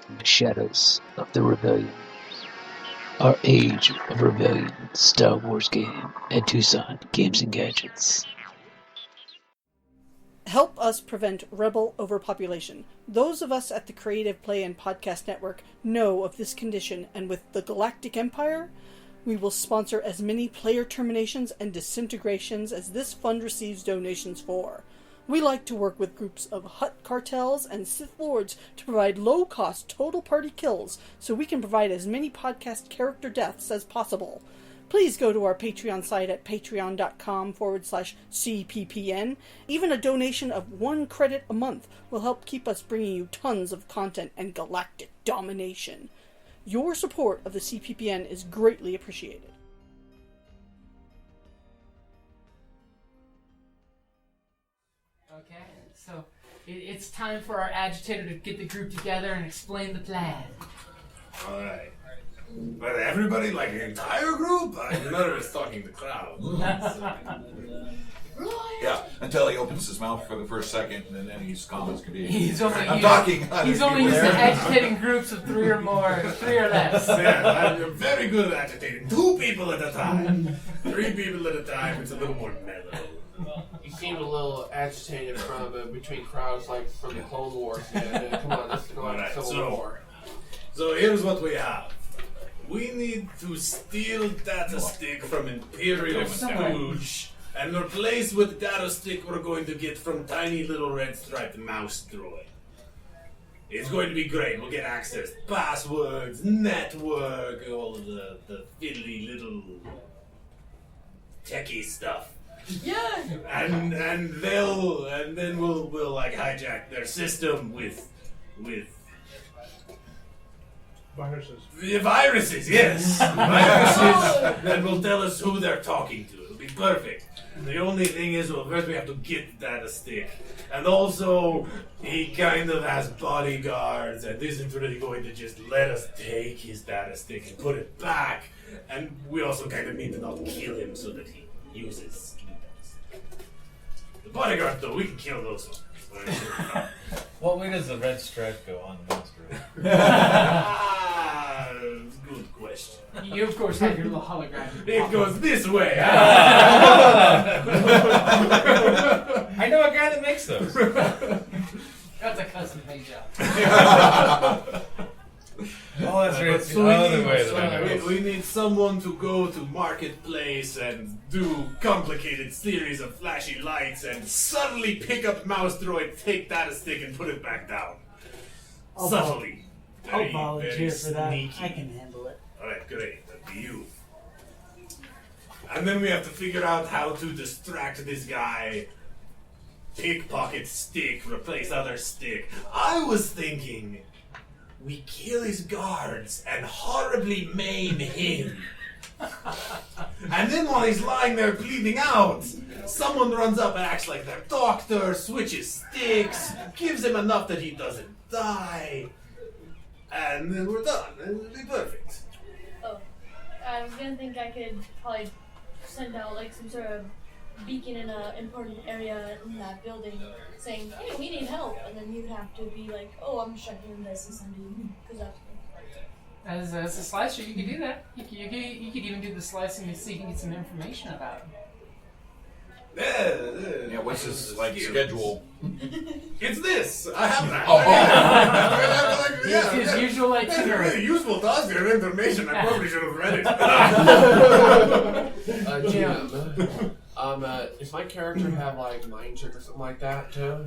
from the shadows of the rebellion. Our Age of Rebellion Star Wars game at Tucson Games and Gadgets. Help us prevent rebel overpopulation. Those of us at the Creative Play and Podcast Network know of this condition, and with the Galactic Empire, we will sponsor as many player terminations and disintegrations as this fund receives donations for. We like to work with groups of Hutt cartels and Sith Lords to provide low-cost total party kills so we can provide as many podcast character deaths as possible. Please go to our Patreon site at patreon.com/CPPN. Even a donation of 1 credit a month will help keep us bringing you tons of content and galactic domination. Your support of the CPPN is greatly appreciated. Okay, so it's time for our agitator to get the group together and explain the plan. Alright. But everybody, like the entire group? I'm nervous talking to the crowd. Yeah, until he opens his mouth for the first second, and then his comments can be. He's only I'm talking. He's only used to agitating groups of 3 or more, 3 or less. Yeah, I'm very good at agitating 2 people at a time. 3 people at a time, it's a little more mellow. You seemed a little agitated from between crowds, like from the Clone Wars. Yeah, come on, let's go on to Civil War. So here's what we have. We need to steal data stick from Imperial Stooge and replace with data stick we're going to get from tiny little red striped mouse droid. It's going to be great. We'll get access to passwords, network, all of the fiddly little techie stuff. Yeah. And then we'll like hijack their system with viruses. Viruses, yes. Viruses that will tell us who they're talking to. It'll be perfect. The only thing is, well, first we have to get the data stick. And also, he kind of has bodyguards and isn't really going to just let us take his data stick and put it back. And we also kind of need to not kill him so that he uses the bodyguards, though, we can kill those ones. What way does the red stripe go on the monster? Good question. You, of course, have your little hologram. It goes this way. I know a guy that makes those. That's a custom-made job. Oh, that's right. It's the So other way that I know. we need someone to go to Marketplace and do complicated series of flashy lights and suddenly pick up mouse droid, take data stick, and put it back down. Subtly. I'll volunteer for that. Sneaky. I can handle it. Alright, great. That'd be you. And then we have to figure out how to distract this guy. Pickpocket stick, replace other stick. I was thinking we kill his guards and horribly maim him. And then while he's lying there bleeding out, someone runs up and acts like their doctor, switches sticks, gives him enough that he doesn't die. And then we're done. It'll be perfect. Oh, I was gonna think I could probably send out like some sort of beacon in an important area in that building saying, hey, we need help. And then you'd have to be like, oh, I'm checking this and sending you. Because that's As a slicer, you could do that. You could even do the slicing to see if you can get some information about him. Yeah, what's his schedule? It's this. I have that. It's his usual itinerary. Really useful to us, your information. I probably should have read it. Jim, does my character have like mind trick or something like that too?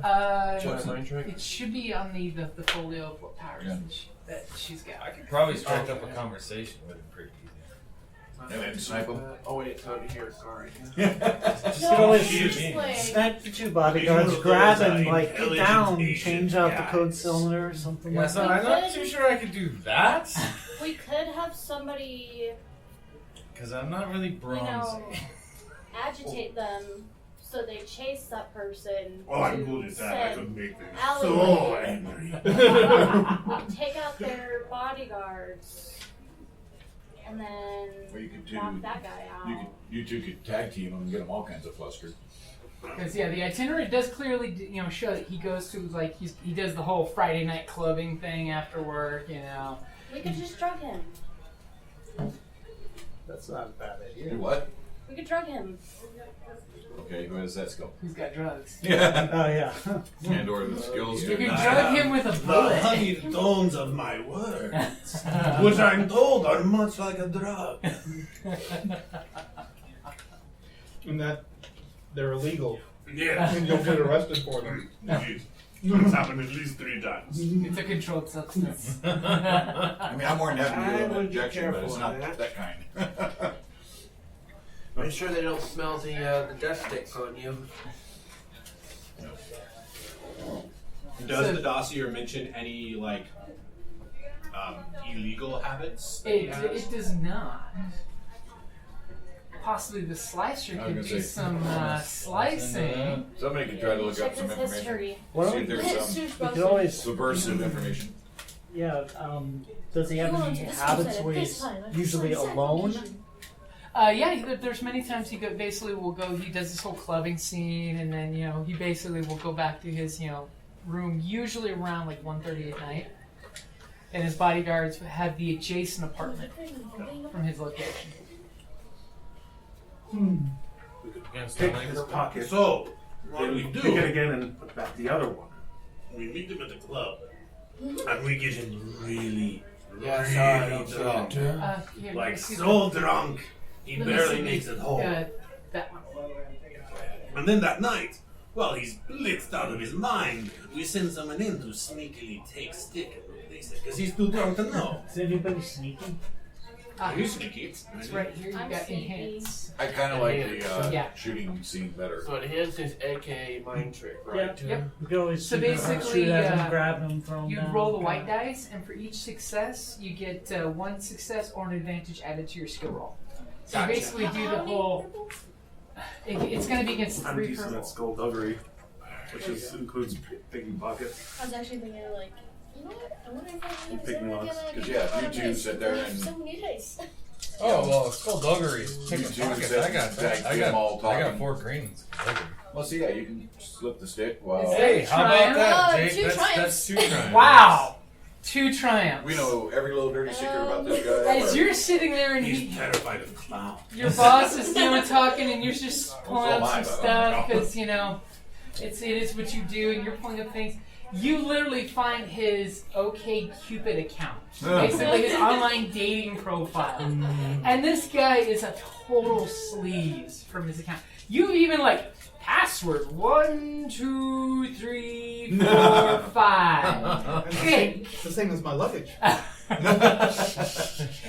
Mind trick? It should be on the folio of what powers that she's got. I could probably strike up a conversation with him pretty easy. And then snipe him. Oh wait, it's not here. Sorry. Just go in, snipe the 2 bodyguards, grab and like get down, change out the code cylinder or something like So that. I'm not too sure I could do that. we could have somebody, Because I'm not really bronzy. agitate them so they chase that person. Oh, I'm good at that. I could make them so alleyway. angry. Take out their bodyguards. And then Or you could knock that guy out. You two could tag team them and get them all kinds of flustered. Because the itinerary does clearly, show that he goes to he does the whole Friday night clubbing thing after work. We could just drug him. That's not a bad idea. Do what? We could drug him. Okay, who has that skill? He's got drugs. Yeah. Oh yeah. And or the skills. You can drug him with a The bullet. honeyed tones of my words, which I'm told are much like a drug. And that they're illegal. Yeah. And you'll get arrested for them. Indeed. It's happened at least 3 times. It's a controlled substance. I mean, I'm more than happy to do an would be objection, but it's careful not of that kind. Make sure they don't smell the death sticks on you. Does the dossier mention any illegal habits? that he has? It does not. Possibly the slicer I was could gonna do say, some slicing. Somebody could try to look Check up some his information. history. Well, See if there's His some suit you could always. subversive information. Yeah. Does he have Go on any to this habits website where at he's this time. usually Exact alone? location. There's many times he basically will go. He does this whole clubbing scene, and then he basically will go back to his room, usually around 1:30 at night, and his bodyguards have the adjacent apartment from his location. We could Pick his pocket. So, what we do, Pick it again and put back the other one. we meet him at the club, and we get him really, Yeah, really sorry, I don't see drunk. that. Here, Like, let me see so drunk, he let me barely see makes it home. that one. And then that night, while he's blitzed out of his mind, we send someone in to sneakily take stick, they say, because he's too drunk to know. Is anybody sneaking? You sneaky. It's right here. You I'm got sneaky. enhance. I kind of like the Yeah. shooting scene better. So enhance is AKA mind trick, right? Yep. You could always So shoot basically, at him, grab him, throw him You down. roll the white dice, and for each success, you get 1 success or an advantage added to your skill roll. So you Gotcha. basically do the whole. It's going to be against I'm 3 decent per at skullduggery, which includes picking pockets. I was actually thinking, you know what? I wonder if I can Picking use locks. Because, yeah, if you two sit there and so many dice. Oh well, skullduggery. Pick You a two pocket. said I got tag team all I got talking. 4 greens. Well, see, yeah, you can slip the stick while. Hey, how about that, Oh, Jake? 2 That's triumphs. 2 triumphs. Wow! 2 triumphs. We know every little dirty secret about this guy. As you're sitting there and He's terrified of clowns. your boss is talking, and you're just pulling so up am I, some but stuff I don't because it is what you do, and you're pulling up things. You literally find his OkCupid account, basically his online dating profile, and this guy is a total sleaze from his account. You even password 1, 2, 3, 4, 5. Okay. It's the same as my luggage.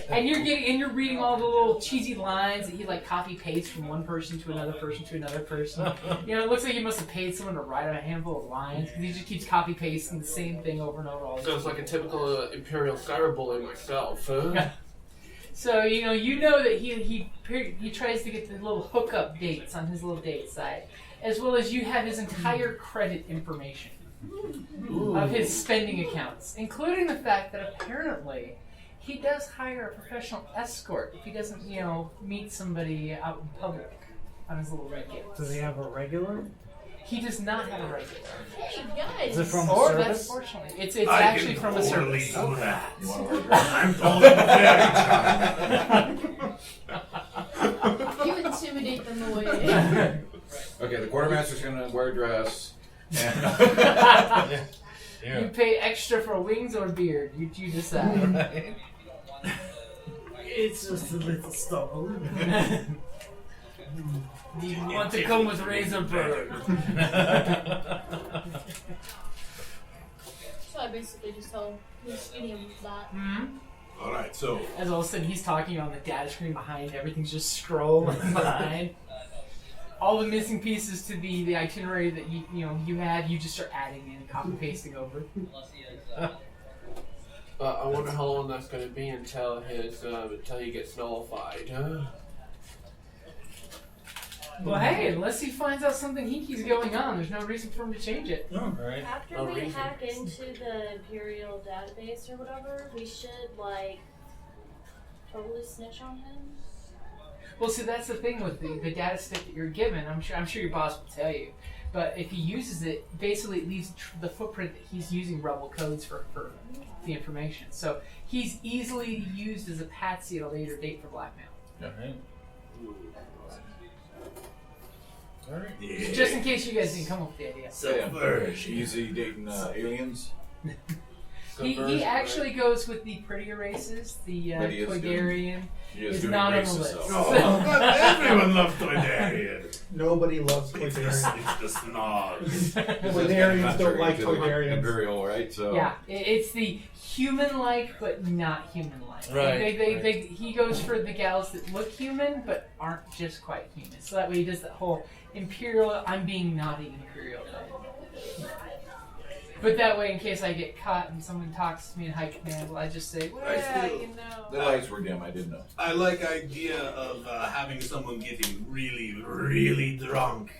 And you're reading all the little cheesy lines that he copy paste from one person to another person to another person. It looks like he must have paid someone to write out a handful of lines because he just keeps copy pasting the same thing over and over all the So it's like a typical Imperial cyberbully myself, huh? So you know that he tries to get the little hookup dates on his little date site, as well as you have his entire credit information of his spending accounts, including the fact that apparently he does hire a professional escort if he doesn't, meet somebody out in public on his little red gate. Do they have a regular? He does not have a regular. Hey, guys. Is it from a Or service? that's fortunately, it's actually from a service. Do that. You want to wear dress? I'm told very charming. You intimidate them away. Okay, the quartermaster's going to wear a dress. And You pay extra for wings or beard. You decide. It's just a little stubble. Do you want to come with razor bird? So I basically just tell any of that. All right, so As all of a sudden he's talking on the data screen behind, everything's just scrolling behind. All the missing pieces to the itinerary that you had, you just start adding in and copy pasting over. I wonder how long that's going to be until he gets nullified, huh? Well, hey, unless he finds out something hinky's going on, there's no reason for him to change it. Right. After No we reason. hack into the Imperial database or whatever, we should totally snitch on him. Well, see, that's the thing with the data stick that you're given. I'm sure your boss will tell you. But if he uses it, basically it leaves the footprint that he's using rebel codes for the information. So he's easily used as a patsy at a later date for blackmail. Yeah. All right. Yeah. Just in case you guys didn't come up with the idea. Subversion. Is he dating aliens? He actually goes with the prettier races. The Toydarian is not on the list. Oh, everyone loves Toydarian. Nobody loves It's Toydarian. the snobs. Toydarians don't like Toydarians. Imperial, right? So Yeah, it's the human-like but not human-like. Right. He goes for the gals that look human but aren't just quite human. So that way he does that whole Imperial, I'm being naughty Imperial thing. But that way, in case I get caught and someone talks to me in high command, I just say, well, you know. The lights were dim. I didn't know. I like idea of having someone getting really, really drunk,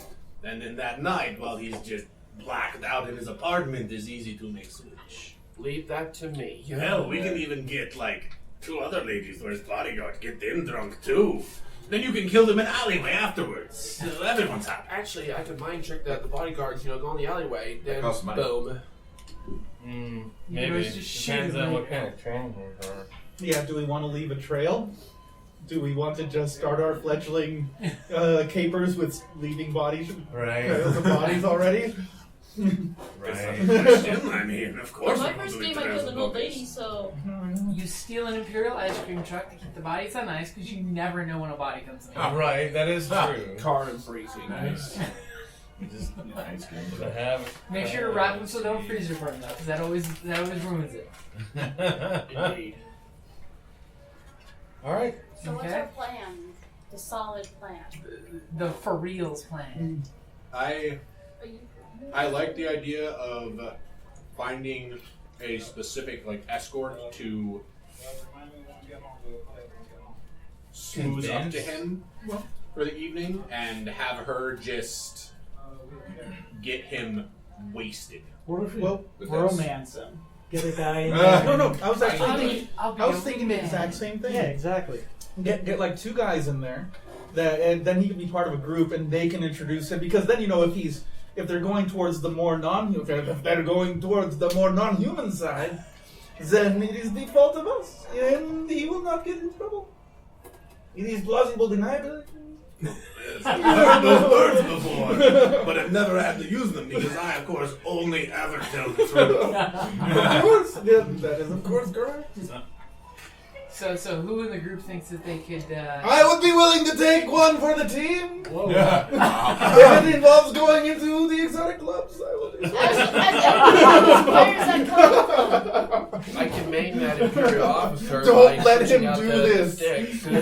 and then that night, while he's just blacked out in his apartment, is easy to make switch. Leave that to me. Hell, we can even get like 2 other ladies or his bodyguard, get them drunk too. Then you can kill them in an alleyway afterwards. So everyone's happy. Actually, I could mind trick the bodyguards, go in the alleyway, then costs money. boom. Maybe. Just shoot Depends on him. what kind of training they are. Yeah, do we want to leave a trail? Do we want to just start our fledgling capers with leaving bodies, trails of bodies already? Right. Question. I mean, of course. My we're first doing game I trails killed an of old bodies. lady, so You steal an Imperial ice cream truck to keep the bodies on ice because you never know when a body comes in. Right, that is true. Car and freezing. Nice. Just ice cream. To have, Make sure to wrap them so they don't freezer burn though, because that always ruins it. Indeed. All right. So what's Okay. our plan? The solid plan. The for reals plan. I like the idea of finding a specific escort to smooth up to Convince? him for the evening and have her just get him wasted. What if we Well, romance him? Get a guy in there. No, I was actually thinking, I'll be I was a thinking the wingman. exact same thing. Yeah, exactly. Get like 2 guys in there, and then he can be part of a group, and they can introduce him. Because then if they're going towards the more non-human side, then it is the fault of us, and he will not get in trouble. It is plausible deniability. Yes, I've heard those words before, but I've never had to use them because I, of course, only ever tell the truth. Of course, that is of course correct. So who in the group thinks that they could? I would be willing to take one for the team. Yeah. If it involves going into the exotic clubs, I will do so. as everyone knows, I can maim that Imperial officer. Don't by let switching him out do the this. sticks. as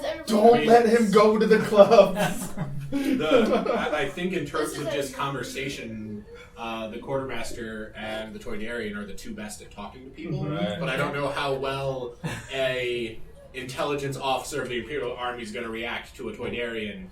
everyone Don't let him go to the clubs. I think in terms This is of just a- conversation, the quartermaster and the Toydarian are the 2 best at talking to people. Right. But I don't know how well a intelligence officer of the Imperial Army is going to react to a Toydarian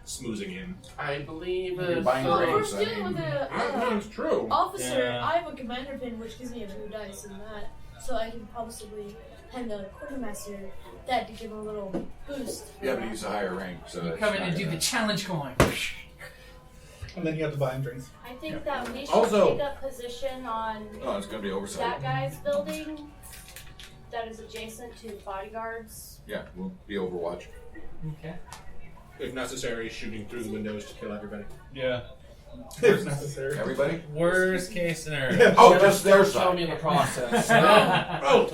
smoozing him. I believe You're buying Well, if we're grapes, I dealing mean. with It's true. officer, Yeah. I have a commander pin which gives me a blue dice and that, so I can possibly hand the quartermaster that to give him a little boost. Yeah, but he's a higher rank, so You that's come in not and do gonna- the challenge coin. And then you have to buy him drinks. I think that we should Also- take up position on Oh, it's gonna be oversight. that guy's building that is adjacent to bodyguards. Yeah, we'll be Overwatch. Okay. If necessary, shooting through the windows to kill everybody. Yeah. If necessary. Everybody? Worst case scenario. Oh, just their Show me side. the process. Oh,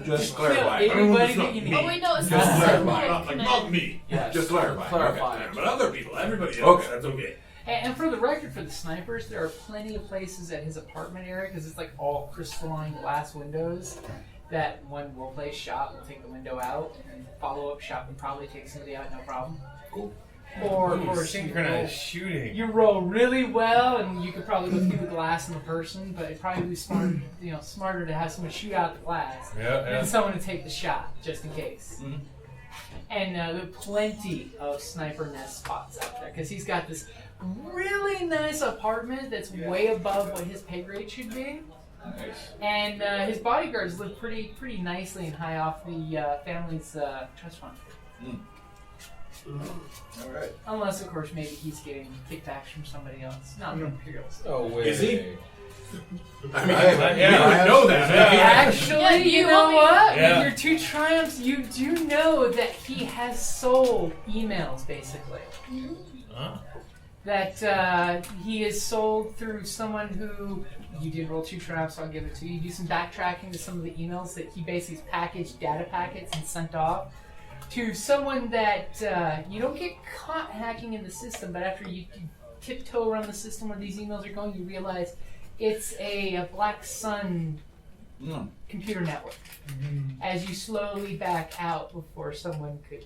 Just Kill clarify. anybody that you need. Oh wait, no, it's Just not clarify. Not like not me, Yes. Just clarify. Clarify. but other people, everybody else. Okay. That's okay. And for the record, for the snipers, there are plenty of places at his apartment area because it's like all crystalline glass windows. That when we'll play shot, we'll take the window out and follow up shot and probably take somebody out, no problem. Cool. Or of course, Synchronized shooting. you roll really well, and you could probably look through the glass in the person, but it'd probably be smarter to have someone shoot out the glass Yeah, than someone to take the shot, just in case. Mhm. And there are plenty of sniper nest spots out there because he's got this really nice apartment that's way above what his pay grade should be. Nice. And his bodyguards live pretty nicely and high off the family's trust fund. All right. Unless, of course, maybe he's getting kickbacks from somebody else. Not the Imperials. Oh, wait. Is he? I mean, yeah, you would know that. Actually, Yeah, you know what? Yeah. With your 2 triumphs, you do know that he has sold emails, basically. Huh? That he is sold through someone who, you did roll 2 triumphs, so I'll give it to you. You do some backtracking to some of the emails that he basically packaged data packets and sent off to someone that you don't get caught hacking in the system, but after you tiptoe around the system where these emails are going, you realize it's a Black Sun computer network. As you slowly back out before someone could,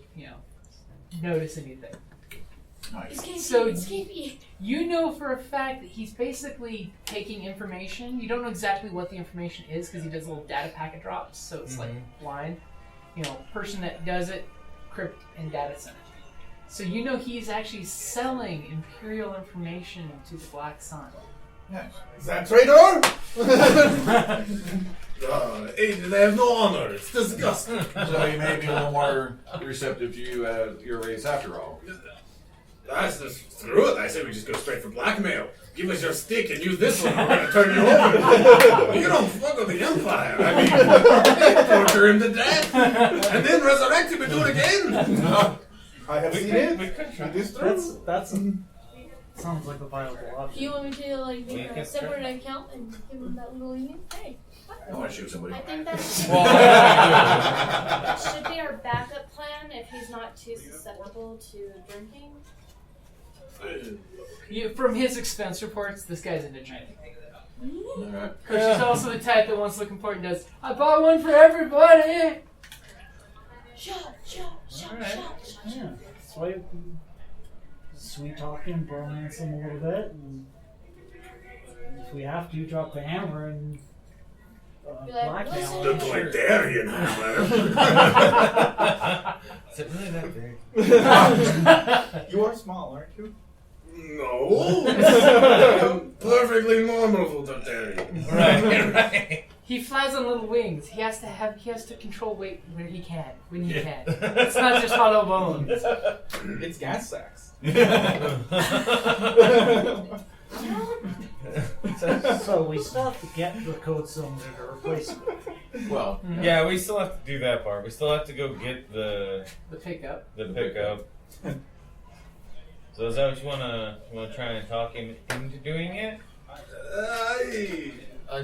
notice anything. Nice. So you know for a fact that he's basically taking information. You don't know exactly what the information is because he does little data packet drops, so it's like blind. Person that does it, crypt and data center. So you know he's actually selling Imperial information to the Black Sun. Nice. Is that traitor? Agent, I have no honor. It's disgusting. So he may be a little more receptive to you at your race after all. That's just screw it. I say we just go straight for blackmail. Give us your stick and use this one. We're going to turn you over. You don't fuck with the Empire. I mean, torture him to death and then resurrect him and do it again. I have seen it. We could try this through. That's sounds like a viable option. You want me to make a separate account and give him that little email? Hey. I want to shoot somebody. I think that should be our backup plan if he's not too susceptible to drinking. From his expense reports, this guy's into drinking. Alright. She's also the type that wants to look important and does, I bought one for everybody! Shot. Yeah, that's why sweet talking, bromance him a little bit, and if we have to, drop the hammer and blackmail. The Bladarian hammer. Is it really that big? You are small, aren't you? No. I'm perfectly normal for Bladarian. Right. He flies on little wings. He has to control weight when he can. It's not just hollow bones. It's gas sacks. So we still have to get the code cylinder to replace it. Well, yeah, we still have to do that part. We still have to go get the pickup. So is that what you wanna try and talk him into doing it?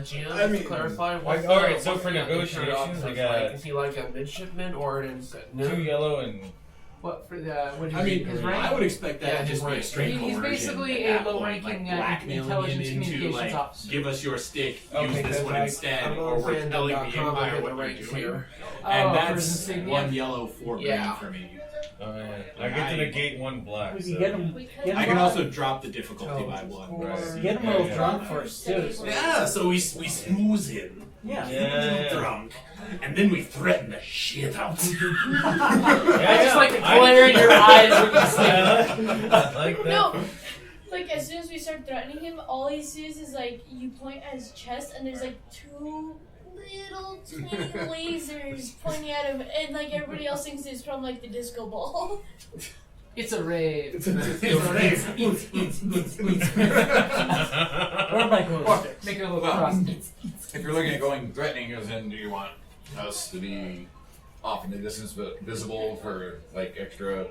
Jim, I mean, to clarify, alright, so for negotiations, I got is he like a midshipman or an no? 2 yellow and what for the? What I mean, his rank? I would expect that to just be a straight He's coercion basically at a that low-ranking point, blackmailing intelligence him into communications officer. give us your stick, Okay, use this one instead, or we're telling the Empire what you're doing. Here. And for that's insignia? 1 yellow, 4 green for me. oh yeah, I get to negate 1 black. We can So. get him. I can also drop the difficulty by 1. Right. Get him a little drunk first too. So Yeah, so we smooze him. Yeah. Drunk. And then we threaten the shit out of him. I just like the glare in your eyes when you say I like that. No. Like, as soon as we start threatening him, all he sees is, you point at his chest, and there's, 2 little tiny lasers pointing at him, and, everybody else thinks it's from, the disco ball. it's a rave. It's a rave. Or my goal. Make it a little cross. if you're looking at going threatening, as in, do you want us to be off in the distance but visible for extra?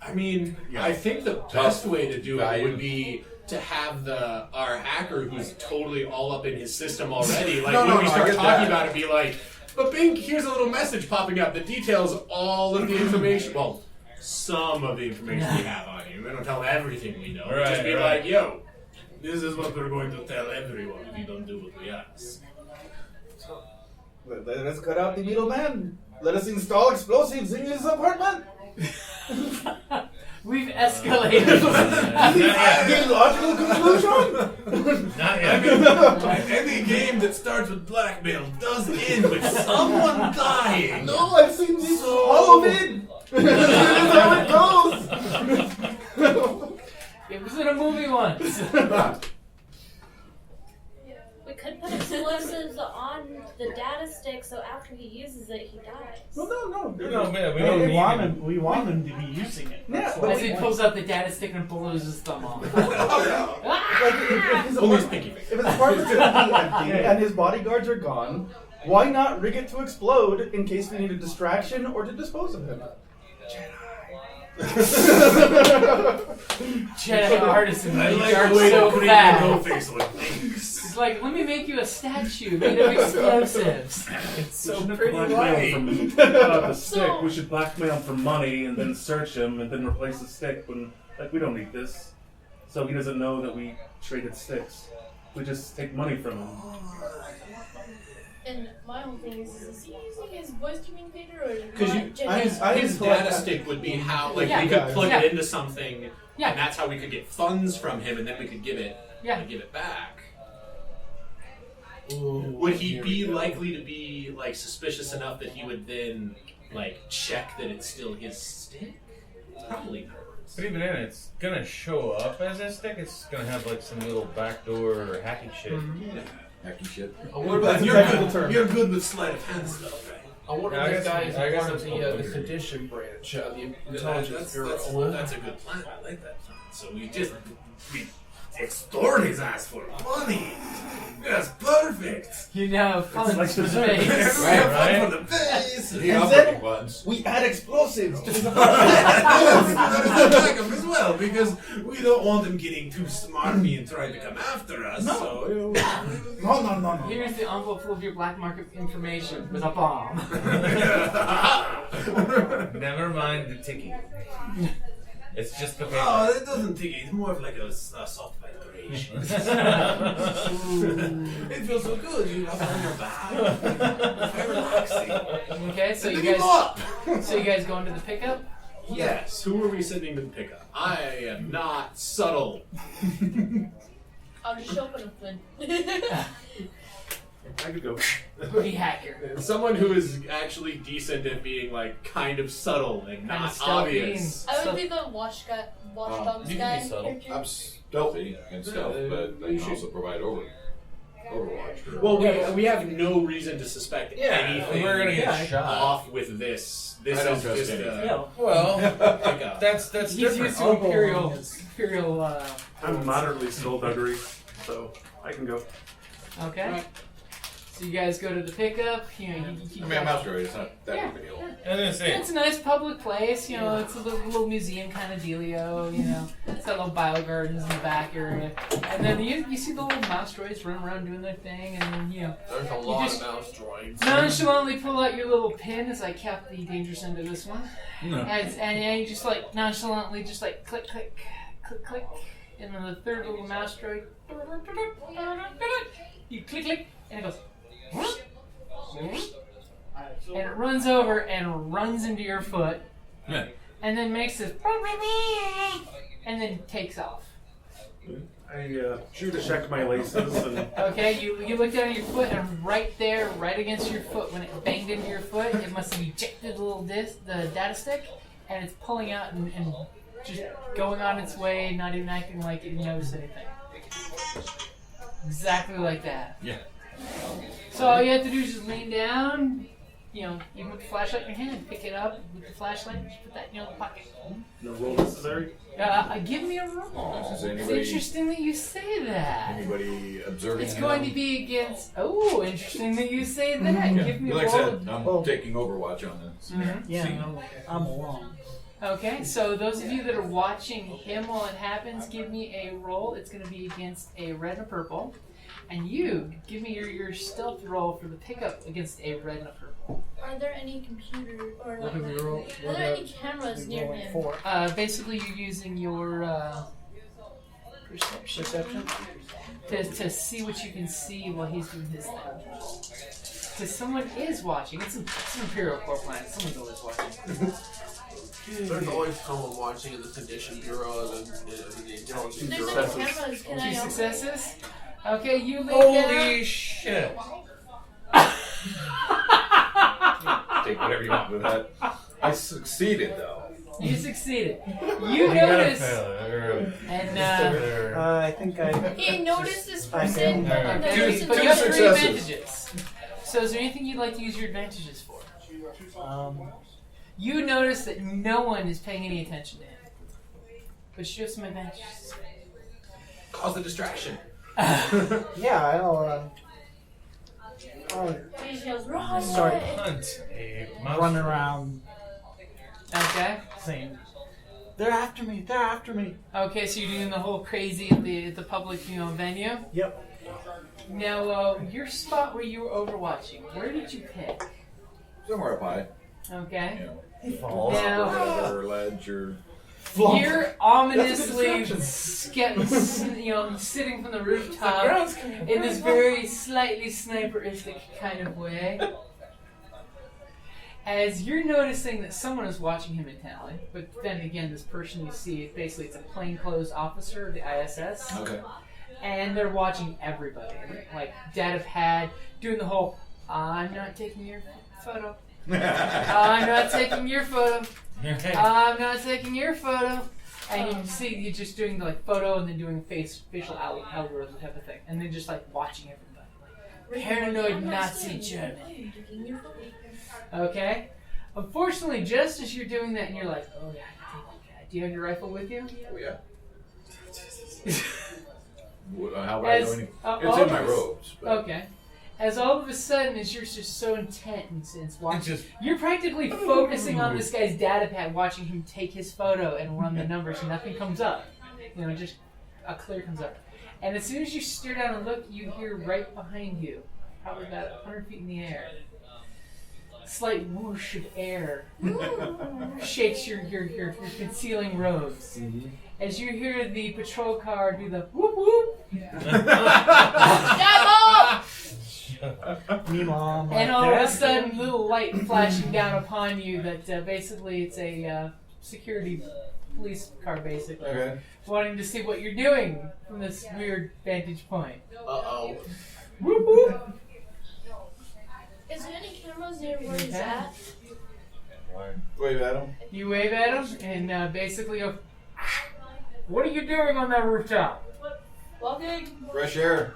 I mean, I think the best way to do it would be to have our hacker who's totally all up in his system already. When we start talking about it, be like, but Bink, here's a little message popping up that details all of the information. Well, some of the information we have on you. We don't tell everything we know. Right, Just be right. like, yo, this is what we're going to tell everyone if you don't do what we ask. Well, let us cut out the middleman. Let us install explosives in his apartment. We've escalated. The logical conclusion. Not I yet. mean, any game that starts with blackmail does end with someone dying. No, I've seen this all of it. This is how it goes. It was in a movie once. We could put a bullet explosives on the data stick, so after he uses it, he dies. Well, no. We don't need him. We want him to be using it. Yeah, That's but As the he point. pulls out the data stick and blows his thumb off. if his Only his apartment- pinky if his apartment's gonna be empty and his bodyguards are gone, why not rig it to explode in case we need a distraction or to dispose of him? Jedi artisan, I he like darts the way so the Korean fast. no face like thanks. It's like, let me make you a statue made of explosives. It's so we should pretty blackmail white. him from the stick. We should blackmail him for money and then search him and then replace the stick when we don't need this. So he doesn't know that we traded sticks. We just take money from him. And my whole thing is he using his voice communicator or Because his data stick would be how we could plug it into something, and that's how we could get funds from him, and then we could give it back. Ooh, Would he be likely to be like suspicious enough that he would then like check that it's still his stick? Probably not. But even then, it's gonna show up as a stick. It's gonna have like some little backdoor or hacking shit. Yeah, hacky shit. You're good with sleight of hand stuff, right? I wonder Yeah, if this I guy guess- is I guess part I'm of the supposed to sedition branch, the That's intelligence bureau. that's a good plan. I like that plan. So we extort his ass for money. That's perfect. You know, funds like for the the face. Right, Fun for the face. The And operating then- buttons. We add explosives to his That apartment. is the backup as well, because we don't want him getting too smarmy and trying to come after us. No. So, No. Here's the envelope full of your black market information with a bomb. Never mind the ticking. It's just the paper. oh, it doesn't take it. It's more of like a soft vibration. It feels so good. You have it on your back. Very relaxing. Okay, so And you then you guys, go up. so you guys go into the pickup. Yes. Who are we sending to the pickup? I am not subtle. I'll just show up in a flint. I could go. Pretty hacker. Someone who is actually decent at being like kind of subtle and Kind not of stealthy obvious. I would be the watchdogs you can guy. be subtle. character. I'm stealthy and stealth, but I can also provide overwatch. Well, we have no reason to suspect anything. we're gonna get shot. off with this. This I don't is trust just anything. Yeah. Well, pickup. that's He's different. used to I'll go Imperial. along as- Imperial. I'm moderately skullduggery, so I can go. Okay. So you guys go to the pickup. You know, I mean, I'm out it's not that Yeah. big a deal. I was gonna say, It's a nice public place, you know, it's a little museum kind of dealio, you know. It's got little bio gardens in the back area. And then you see the little mouse droids running around doing their thing, and then, you know, There's a lot of mouse droids. nonchalantly pull out your little pin as I cap the dangerous end of this one. And you just like nonchalantly just like click, click, click, click. And then the third little mouse droid, you click, click, and it goes. And it runs over and runs into your foot, Yeah. and then makes this, and then takes off. I check my laces and Okay, you look down at your foot, and right there, right against your foot, when it banged into your foot, it must have ejected the little disc, the data stick, and it's pulling out and just going on its way, not even acting like it knows anything. Exactly like that. Yeah. So all you have to do is just lean down, you know, even with the flashlight in your hand, pick it up with the flashlight, just put that in your pocket. no roll necessary. Give me a roll. Is It's anybody- interesting that you say that. Anybody observing It's going to him? be against. Oh, interesting that you say that. Yeah. Give me a Like I roll. said, I'm Well- taking Overwatch on this. Yeah, scene. I'm alone. Okay, so those of you that are watching him while it happens, give me a roll. It's going to be against a red and a purple. And you, give me your stealth roll for the pickup against a red and a purple. Are there any computer or What like, do we roll? are there any cameras near him? 4. Basically, you're using your perception to see what you can see while he's doing his thing. Because someone is watching. It's an Imperial core planet. Someone's always watching. There's always someone watching in the Condition Bureau and the Intelligence If there's Bureau. any cameras, can I 2 open? successes. Okay, you lay holy shit! Take whatever you want with that. I succeeded though. You succeeded. You You gotta notice, fail it. and I think I. He noticed this I person. failed. and okay, noticed but the you have 3 successes. advantages. So, is there anything you'd like to use your advantages for? You notice that no one is paying any attention to him, but you have some advantages. Cause a distraction. Yeah, I'll He yells, "Run!" start Hunt a mouse. running around Okay. saying, "They're after me! They're after me!" Okay, so you're doing the whole crazy at the public, venue. Yep. Now, your spot where you were overwatching, where did you pick? Somewhere up high. Okay. You know, He falls. Now, or ledge or. you're ominously, sitting from the rooftop in this very slightly sniperistic kind of way. As you're noticing that someone is watching him intently, but then again, this person you see, basically it's a plainclothes officer of the ISS. Okay. And they're watching everybody. Like, Dad of Had doing the whole, I'm not taking your photo. I'm not taking your photo. I'm not taking your photo. And you can see you just doing the photo and then doing facial algorithm type of thing. And then just watching everybody. Paranoid Nazi German. Okay? Unfortunately, just as you're doing that and you're like, oh yeah, do you have your rifle with you? Oh yeah. How would I know anything? It's in my robes. But. Okay. As all of a sudden, as you're just so intent and watching, you're practically focusing on this guy's data pad, watching him take his photo and run the numbers, and nothing comes up. Just a clear comes up. And as soon as you stare down and look, you hear right behind you, probably about 100 feet in the air, a slight whoosh of air shakes your concealing robes. Mm-hmm. As you hear the patrol car do the whoop whoop. Me, Mom. And all of a sudden, little light flashing down upon you that basically it's a security police car, basically. Okay. Wanting to see what you're doing from this weird vantage point. Uh-oh. Whoop whoop. Is there any cameras near where he's at? Wave at him. You wave at him and basically go, what are you doing on that rooftop? Walking. Fresh air.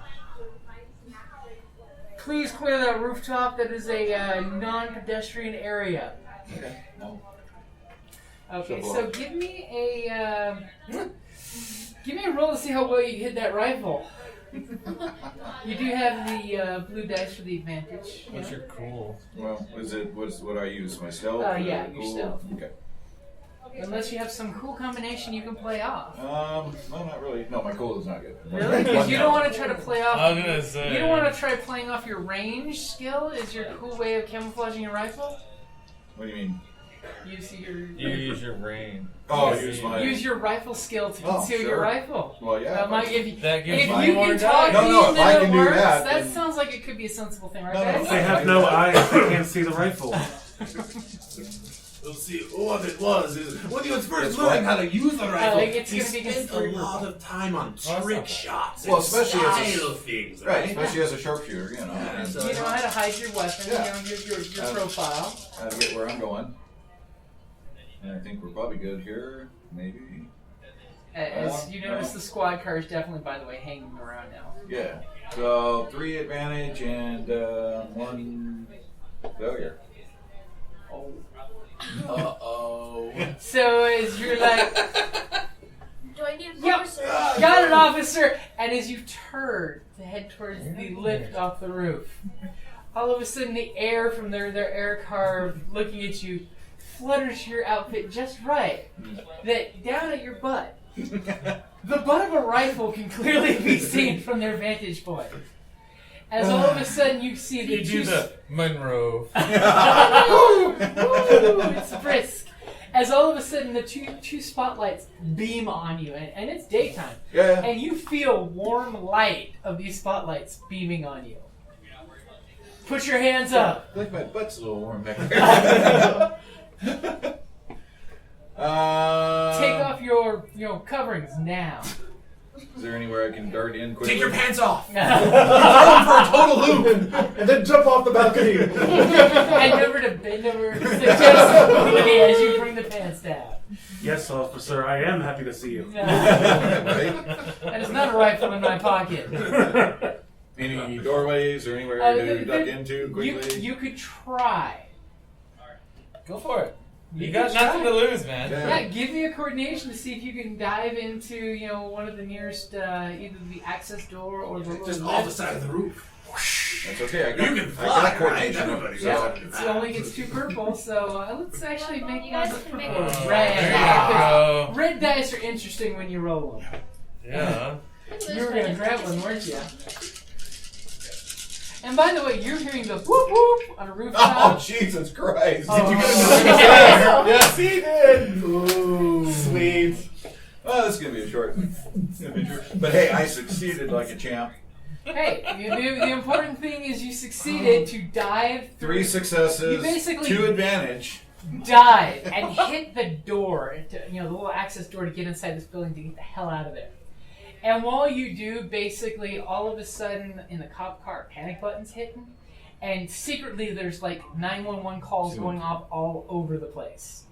Please clear that rooftop. That is a non-pedestrian area. Okay. No. Okay, so give me a roll to see how well you hit that rifle. You do have the blue dice for the advantage. What's your cool? Well, what I use? My stealth? Yeah, your Cool? stealth. Okay. Unless you have some cool combination you can play off. No, not really. No, my cool is not good. Really? Because you don't want to try to play off. I was gonna say. You don't want to try playing off your range skill. Is your cool way of camouflaging your rifle? What do you mean? You use your brain. Oh, use your rifle skill to conceal your rifle. Well, yeah. If you more can talk if I can do works, that sounds like it could be a sensible thing, right? If they have no eyes, they can't see the rifle. We'll see what it was. When he was first learning how to use the rifle, he spent a lot of time on trick shots and style things. Right, especially as a sharpshooter, you know. So you know how to hide your weapon, your profile. How to get where I'm going. And I think we're probably good here, maybe. As you notice, the squad car is definitely, by the way, hanging around now. Yeah. So 3 advantage and 1 failure. Oh. Uh-oh. So as you're like, Do I need a yep, officer? got an officer, and as you turn to head towards the lift off the roof, all of a sudden the air from their air car looking at you flutters your outfit just right, that down at your butt, the butt of a rifle can clearly be seen from their vantage point. As all of a sudden you see the do the Monroe. It's brisk. As all of a sudden the two spotlights beam on you, and it's daytime. Yeah. And you feel warm light of these spotlights beaming on you. Put your hands up. I think my butt's a little warm back there. Take off your coverings now. Is there anywhere I can dart in quickly? Take your pants off! Throw them for a total loop! And then jump off the balcony! And never suggest as you bring the pants down. Yes, officer, I am happy to see you. That is not a rifle in my pocket. Any doorways or anywhere to duck into quickly? You could try. Go for it. You got nothing to lose, man. Yeah, give me a coordination to see if you can dive into, one of the nearest, either the access door or the just off the side of the roof. That's okay. You can fly, right? Everybody's It only gets 2 purple, so let's actually make You guys one can make purple. it. Red. Red dice are interesting when you roll them. Yeah. You were gonna grab one, weren't you? And by the way, you're hearing the whoop whoop on a rooftop. Oh, Jesus Christ. Oh. Did you get Yes. Yes, he did. Ooh. Sweet. Well, this is going to be a short one. But hey, I succeeded like a champ. Hey, the important thing is you succeeded to dive through. 3 successes, You basically 2 advantage. dive and hit the door, the little access door to get inside this building to get the hell out of there. And while you do, basically, all of a sudden, in the cop car, panic button's hitting, and secretly there's like 911 calls going off all over the place,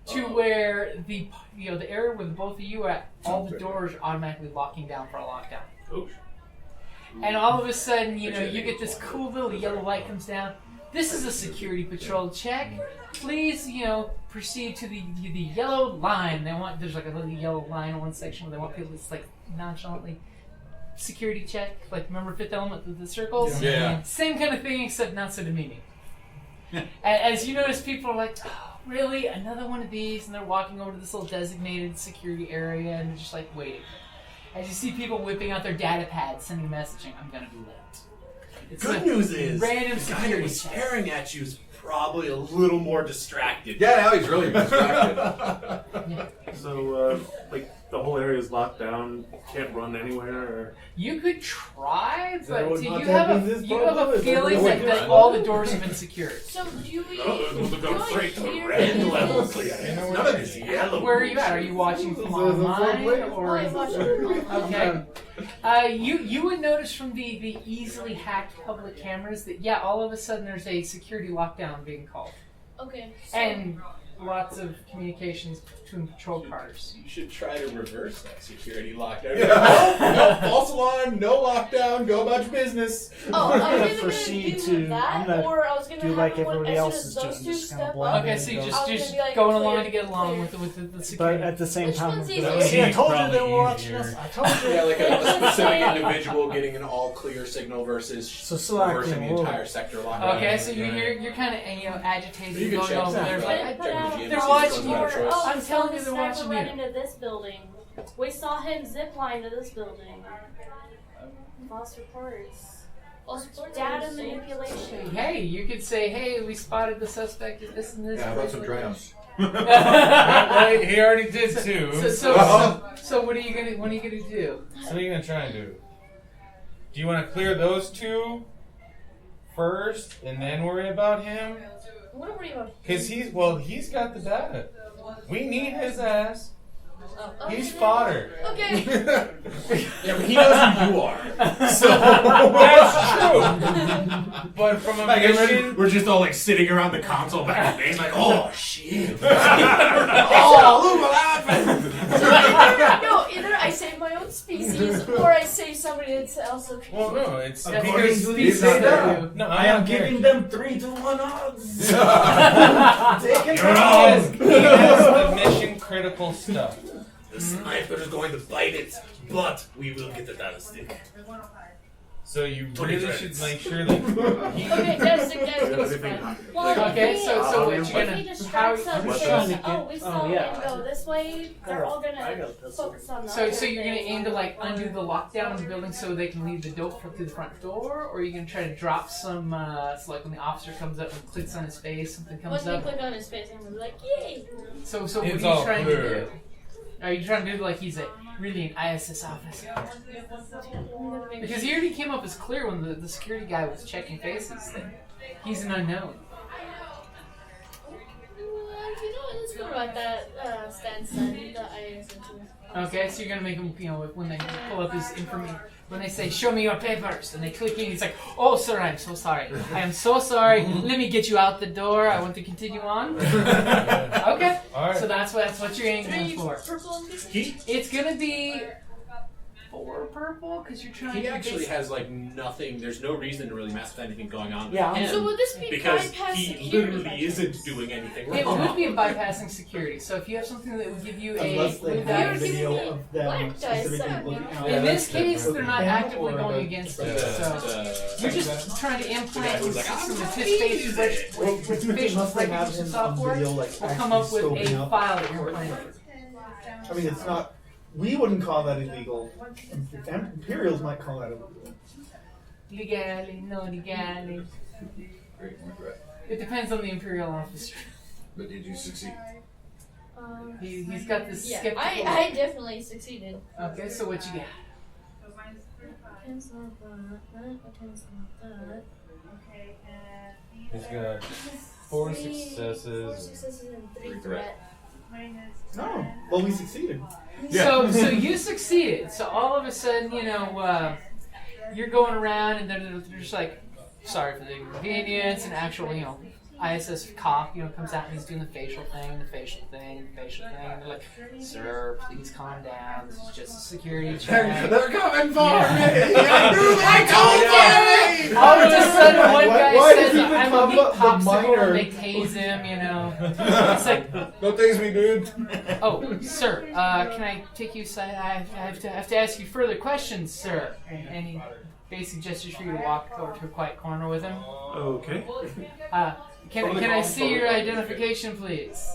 to where the area where both of you are at, all the doors are automatically locking down for a lockdown. And all of a sudden, you get this cool little yellow light comes down. This is a security patrol check. Please, proceed to the yellow line. There's like a little yellow line in one section where they want people to nonchalantly security check. Like, remember Fifth Element, the circles? Yeah. Same kind of thing, except not so demeaning. As you notice, people are like, oh, really? Another one of these? And they're walking over to this little designated security area and they're just like waiting. As you see people whipping out their data pads, sending messaging, I'm gonna be late. Good news is, random the guy that security was check. staring at you is probably a little more distracted. Yeah, now he's really distracted. So, the whole area is locked down. Can't run anywhere. Or... You could try, but everyone you not have tapping this a button? feeling that all the doors have been secured. So do we? We'll go straight to the clear red the level. doors? None of this yellow. Where are you at? Are you watching from online or? I'm watching online. Okay. You would notice from the easily hacked public cameras that all of a sudden there's a security lockdown being called. Okay. So And lots of communications between patrol cars. You should try to reverse that security lockdown. Yeah. No false alarm, no lockdown, go about your business. I was gonna either proceed gonna to- do that, I'm gonna or I was gonna do have like one everybody as else soon is as doing, those two just kinda step blend up. Okay, so you're I was just gonna be like, going clear, along to get along clear. with the But security. at the same Which time, one's I'm easier? like, see, I told you Probably they were watching easier. us. I told you. Yeah, like a It's just specific like- individual getting an all clear signal versus So select reversing the the rule. entire sector lockdown. Okay, so you're kind of agitated, You can going check over that. there. But- Like, But out They're of watching the you. door, oh, I'm we saw telling you the they're sniper watching run you. into this building. We saw him zip line to this building. False reports. False reports. Data manipulation. hey, you could say, hey, we spotted the suspect at this and this. Yeah, how about some place. drowns? Right, he already did 2. So what are you gonna do? So what are you gonna try and do? Do you want to clear those 2 first and then worry about him? What are we about? Because he's got the data. We need his ass. Oh, He's okay. fodder. Okay. Yeah, but he knows who you are. So That's true. But from a mission, we're just all like sitting around the console back in the base, like, oh shit. Oh, look what happened! No, either I save my own species or I save somebody that's also. well, no, it's According because to these these are data, no, I am giving them 3-to-1 odds. Take it You're out. He has the mission critical stuff. The sniper is going to bite it, but we will get the data stick. So you 20 really credits. should make sure that he Okay, that's fine. Well, Okay, if so what you if gonna? he distracts How? them What's saying, that? oh, we saw him go this way, they're all gonna focus on the So other you're gonna thing. aim to like undo the lockdown of the building so they can leave the dope through the front door, or are you gonna try to drop some? So like when the officer comes up and clicks on his face, something comes Once we up. click on his face, I'm gonna be like, yay! So what are It's you all trying clear. to do? Are you trying to do like he's really an ISS officer? Because he already came up as clear when the security guy was checking faces. That he's an unknown. You know what, let's go about that stance then, the IS into. Okay, so you're gonna make him, when they pull up his when they say, "Show me your papers," and they click in, he's like, "Oh, sir, I'm so sorry. I am so sorry. Let me get you out the door. I want to continue on." Okay. All right. So that's what you're aiming for. Purple and It's gonna be 4 purple because you're trying He to. actually has like nothing. There's no reason to really mess with anything going on. Yeah. With him So would this be because bypass he security? literally isn't doing anything It wrong. would be a bypassing security. So if you have something that would give you Unless a they blue have dice. video of them Black dice, specifically looking out. In this at case, the they're not pen actively or going the- against you. the- So you're just trying to implant who's the like, system "I'm with not his face using with facial Unless they have recognition him on software video, like, will come up with actually a scoping out. file that you're implanting. I mean, it's not. We wouldn't call that illegal. Imperials might call that illegal. Legally, no legally. Great, regret. It depends on the Imperial officer. But did you succeed? He's got this Yeah, skeptical. I definitely succeeded. Okay, so what you got? Attempts not that. Attempts not that. He's got 4 4 successes. successes and 3 Three threat. No. Well, we succeeded. So you succeeded. So all of a sudden, you're going around, and they're just like, "Sorry for the inconvenience," and actually, ISS cop, comes out and he's doing the facial thing. And they're like, "Sir, please calm down. This is just a security check." They're coming for Yeah. me! I told you! All of a sudden, one guy why says, did he even "I'm a talk meat about the popsicle," minor? and they tase him. It's like, Don't tase me, dude. "Oh, sir, can I take you aside? I have to ask you further questions, sir." And he basically gestures for you to walk over to a quiet corner with him. Okay. Can I see your identification, please?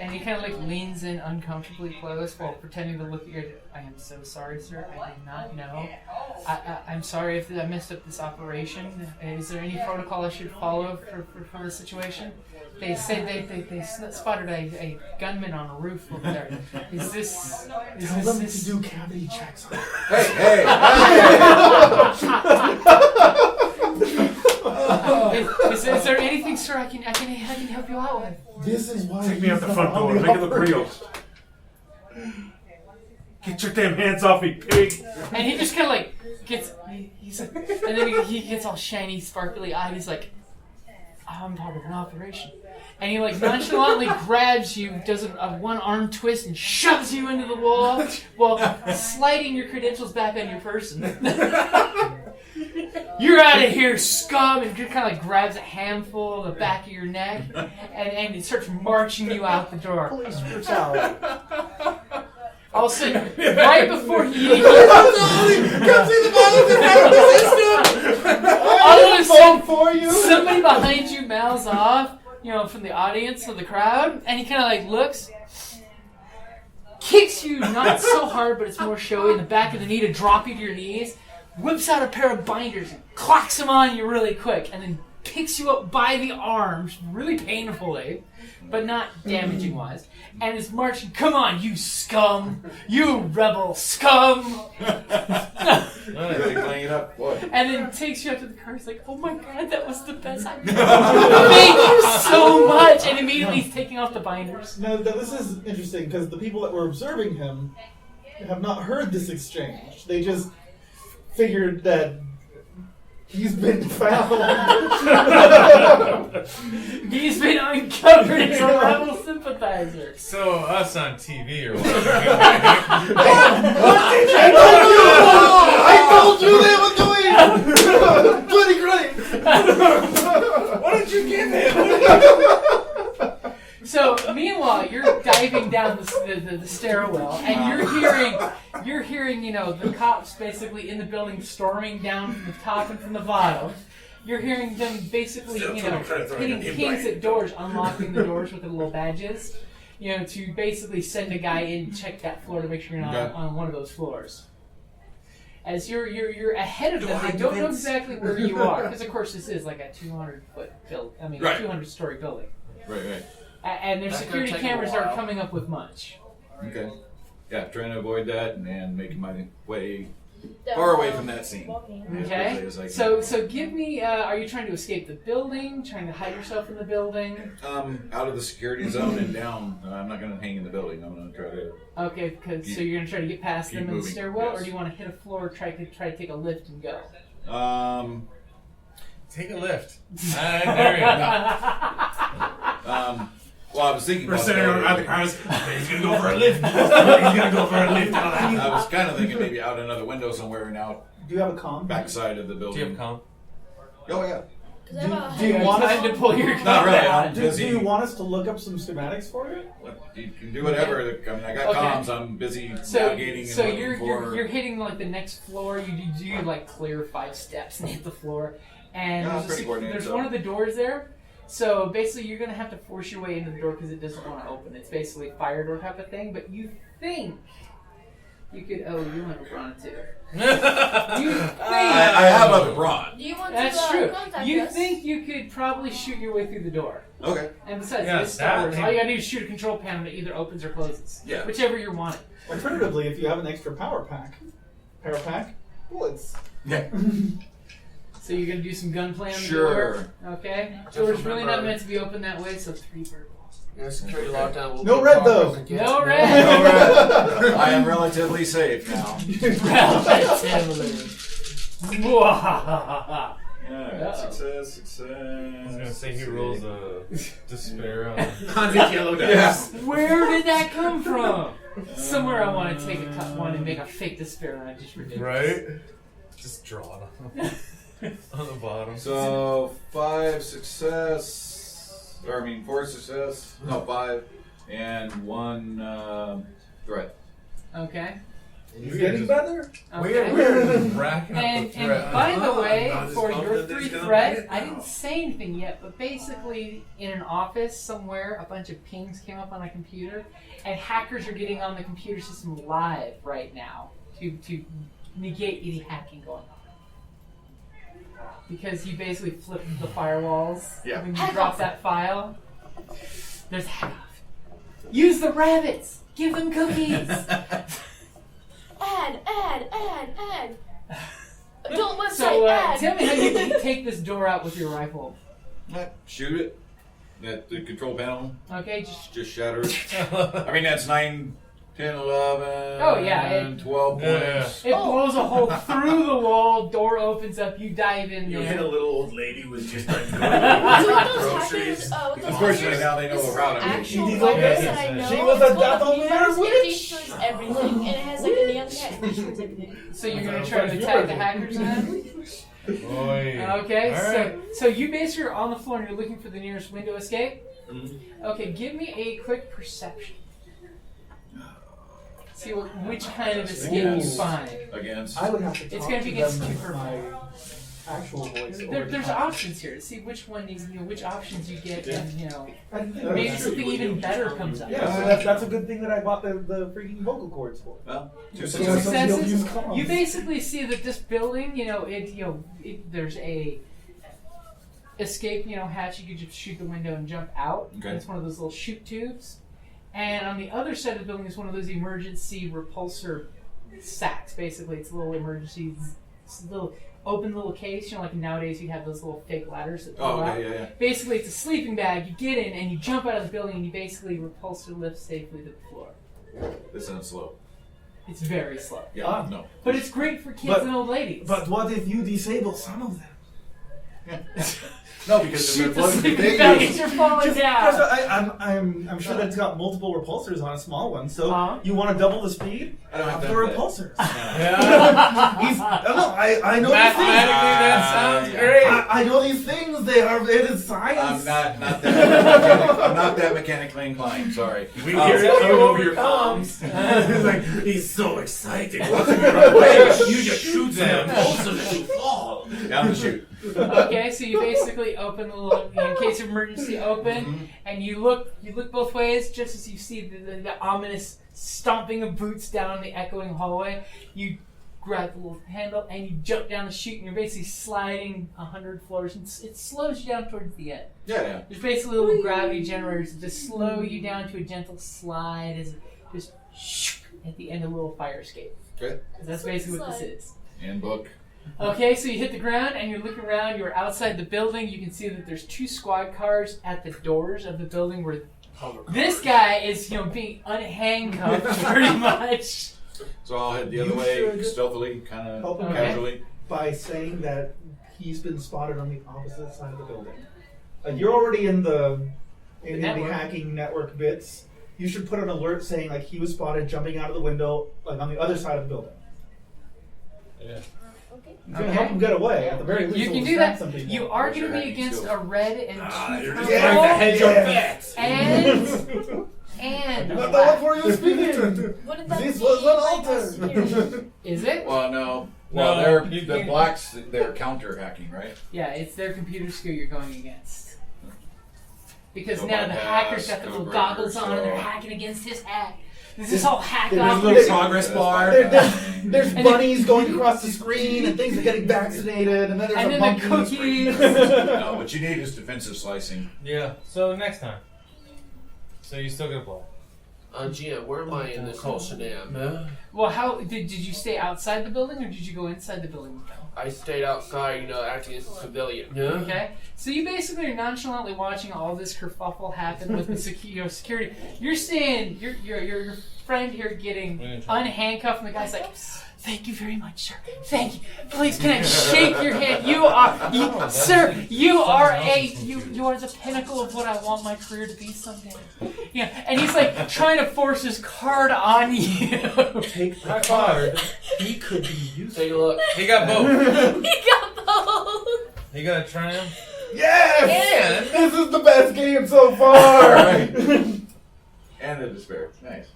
And he kind of like leans in uncomfortably close while pretending to look at your. "I am so sorry, sir. I did not know. I'm sorry if I messed up this operation. Is there any protocol I should follow for the situation?" They said they spotted a gunman on a roof over there. Is this Tell them to do cavity checks. Hey! Is there anything, sir, I can help you out with? This is why. Take me out the front door. on Make it look real. Get your damn hands off me, pig! And he just kind of like gets, and then he gets all shiny, sparkly eyed. He's like, "I'm part of an operation," and he like nonchalantly grabs you, does a one-arm twist, and shoves you into the wall while sliding your credentials back on your person. "You're out of here, scum!" And just kind of like grabs a handful of the back of your neck, and it starts marching you out the door. Police brutality. All of a sudden, right before he Come see the violence and help the system! all of a sudden, for you. somebody behind you mouths off, from the audience or the crowd, and he kind of like looks, kicks you not so hard, but it's more showy in the back of the knee to drop you to your knees, whips out a pair of binders and clocks them on you really quick, and then picks you up by the arms really painfully, but not damaging wise, and is marching, "Come on, you scum! You rebel scum!" Playing it up, boy. And then takes you up to the car. He's like, "Oh my god, that was the best I Thank you so much!" And immediately he's taking off the binders. Now, this is interesting because the people that were observing him have not heard this exchange. They just figured that he's been found. He's been uncovered as a rebel sympathizer. So, us on TV or whatever. I told you they were doing 20 great. What did you give him? So, meanwhile, you're diving down the stairwell, and you're hearing, the cops basically in the building storming down from the top and from the bottom. You're hearing them basically, hitting keys at doors, unlocking the doors with the little badges, to basically send a guy in to check that floor to make sure you're not on one of those floors. As you're ahead of them, they don't know exactly where you are, because of course this is like a 200-story building. Right. And their security cameras aren't coming up with much. Okay. Yeah, trying to avoid that and making my way far away from that scene. Walking. as Okay. quickly as I can. So give me. Are you trying to escape the building? Trying to hide yourself in the building? Out of the security zone and down. I'm not going to hang in the building. I'm going to try to. Okay, because so you're gonna try to get past keep them in the moving, stairwell, yes. or do you want to hit a floor, or try to take a lift and go? Take a lift. There you go. Well, I was thinking We're about sitting that. around the car. He's gonna go for a lift. He's gonna go for a lift. I was kind of thinking maybe out another window somewhere and out Do you have a comm? backside of the Do building. you have comm? Oh yeah. Do you want time to pull your Not really. gun I'm Do busy. you want us to look up some schematics for you? You can do whatever. I mean, I got Okay. comms. I'm busy So, navigating and so looking you're for. you're hitting like the next floor. You do like clear 5 steps and hit the floor, and Yeah, there's, pretty coordinated, there's so. one of the doors there. So basically, you're gonna have to force your way into the door because it doesn't want to open. It's basically a fire door type of thing. But you think you could? Oh, you want to run too. You think, I have other brawn. Do you want That's to true. contact You us? think you could probably shoot your way through the door. Okay. And besides, Yeah, this Star Wars, that- all you gotta do is shoot a control panel that either opens or closes. Yeah. Whichever you're wanting. Alternatively, if you have an extra power pack, bullets. Yeah. So you're gonna do some gunplay on the Sure. door? Okay. Just Door's really not remember- meant to be open that way, so 3 bird balls. Yeah, security lockdown will No be red, though. progress against No me. red! I am relatively safe now. Mwahahaha. Yeah. Success. I was gonna say he rolls a despair on. On the yellow dice. Where did that come from? Somewhere I want to take a cut one and make a fake despair and I just ridiculous. Right? Just draw it on the bottom. So 5 success, or I mean 4 success. No, 5, and 1 threat. Okay. He's getting better. Okay. We're racking up the And threat. by the way, not as for pumped your that he's 3 gonna threat, bite it I now. didn't say anything yet, but basically in an office somewhere, a bunch of pings came up on a computer, and hackers are getting on the computer system live right now to negate any hacking going on. Because you basically flipped the firewalls Yeah. when you drop that file. There's hack off. Use the rabbits! Give them cookies! Add. Adult website, So, add. tell me how you take this door out with your rifle. Shoot it. That the control panel Okay, just shatter it. I mean that's 9, 10, 11. Oh, yeah, 12 Yeah. points. it blows a hole through the wall, door opens up, you dive in You hit a there. little old lady with just like So with those groceries. hackers, with those Unfortunately, hackers, now they know this is around an it. actual She's virus okay. that I know. She was It's a called devil the mare virus. It witch. destroys everything, and it has like a neon cat that destroys everything. So you're gonna try to attack the hackers then? Boy. Okay, Alright. so you basically are on the floor and you're looking for the nearest window escape? Mm-hmm. Okay, give me a quick perception. See which kind of escape you find. Against. I would have to talk It's gonna be to against them 2 with per my actual voice. There's options here to see which one which options you get, and Maybe maybe something even better comes up. Yeah, so that's a good thing that I bought the freaking vocal cords for. Well, 2 So successes. you'll use Successes. comms. You basically see that this building, there's a escape, hatch. You could just shoot the window and jump out. Okay. And it's one of those little chute tubes. And on the other side of the building is one of those emergency repulsor sacks. Basically, it's a little emergency, little open little case. Like nowadays you have those little fake ladders that Oh, pull out. okay, yeah. Basically, it's a sleeping bag. You get in and you jump out of the building and you basically repulsor lift safely to the floor. This sounds slow. It's very slow. Yeah, no. But it's great for kids and old ladies. But what if you disable some of them? No, because Shoot if the they're plugged sleeping in, bag as you're falling Just- down. I'm sure that it's got multiple repulsors on a small one. So you want to double the speed? I don't have Up the time for that. repulsors. Yeah. I know Mathematically, these that sounds yeah. great. I know these things. They are. It is I'm science. not I'm not that mechanically inclined. Sorry. We hear it Until coming you over your overcome. comms. He's like, he's so excited. Watching you run away. You just shoot them. Also, let you fall. Down the chute. Okay, so you basically open the little, in case of emergency, open, and you look both ways just as you see the ominous stomping of boots down the echoing hallway. You grab the little handle and you jump down the chute, and you're basically sliding 100 floors, and it slows you down towards the end. Yeah. There's basically little gravity generators that just slow you down to a gentle slide as it just at the end of a little fire escape. Okay. That's basically what this is. Handbook. Okay, so you hit the ground and you're looking around. You're outside the building. You can see that there's 2 squad cars at the doors of the building where this guy is, being unhandcuffed pretty much. So I'll head the other You way, should stealthily, kind of help him casually. by saying that he's been spotted on the opposite side of the building. You're already in the hacking network bits. You should put an alert saying like he was spotted jumping out of the window, like on the other side of the building. Yeah. You can help him get away. At the very least, You it can will do snap that. something You more. are going to be against a red and 2 You're purple. just trying to hedge your bets. And Not the one for you speaking. What did that This mean? was an Like, altar. Is it? Well, no. No, Well, they're you the can't- blacks. They're counter hacking, right? Yeah, it's their computer skill you're going against. Because So now the bypass, hacker's got the little covert, goggles on and they're so- hacking against his hack. This is all hack There's off. a little progress bar. There's bunnies going across the screen and things are getting vaccinated, and then there's And a then monkey. the cookies. No, what you need is defensive slicing. Yeah. So next time. So you still get a blow. GM, where am I in this whole scenario? Well, how did you stay outside the building or did you go inside the building with them? I stayed outside, acting as a civilian. Okay, so you basically are nonchalantly watching all this kerfuffle happen with the security. You're seeing your friend here getting unhandcuffed, and the guy's like, "Thank you very much, sir. Thank you. Please, can I shake your hand? You are the pinnacle of what I want my career to be someday." Yeah, and he's like trying to force his card on you. Take the card. He could be used. Take a look. He got both. He got both. He got a triumph. Yes! And this is the best game so far! And the despair. Nice.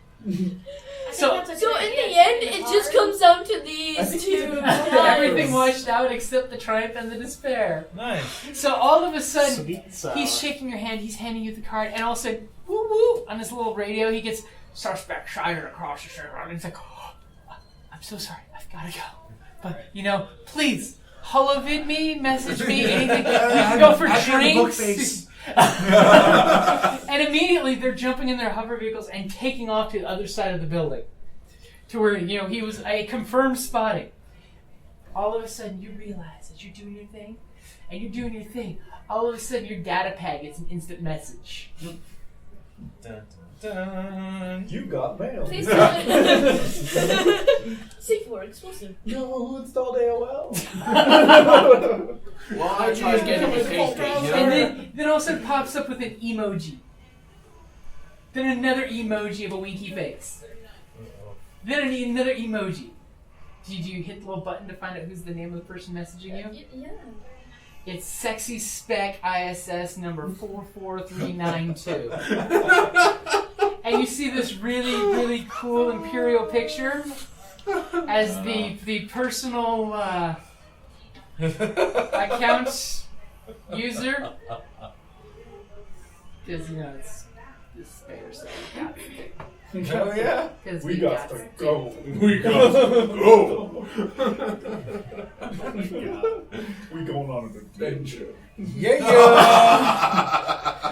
So in the end, it just comes down to these 2 everything washed out except the triumph and the despair. Nice. So all of a sudden, Sweet sour. he's shaking your hand, he's handing you the card, and all of a sudden, woo woo, on his little radio, he gets suspect sighted across the street, and he's like, "Oh, I'm so sorry, I've got to go. But, please, holovid me, message me, anything. We can go for drinks." And immediately they're jumping in their hover vehicles and taking off to the other side of the building. To where, he was a confirmed spotting. All of a sudden you realize that you're doing your thing, and you're doing your thing. All of a sudden your data pad gets an instant message. Dun, dun, dun. You got mail. Please do it. C4 exclusive. No, installed AOL. Well, I tried getting a case And then all of a sudden pops up with an emoji. Then another emoji of a winky face. Then another emoji. Did you hit the little button to find out who's the name of the person messaging you? Yeah. It's Sexy Spec ISS number 44392. And you see this really, really cool Imperial picture as the personal account user. Because, it's despair, so we got to Oh yeah? Because We got to go. We got to go. We going on an adventure. Yeah.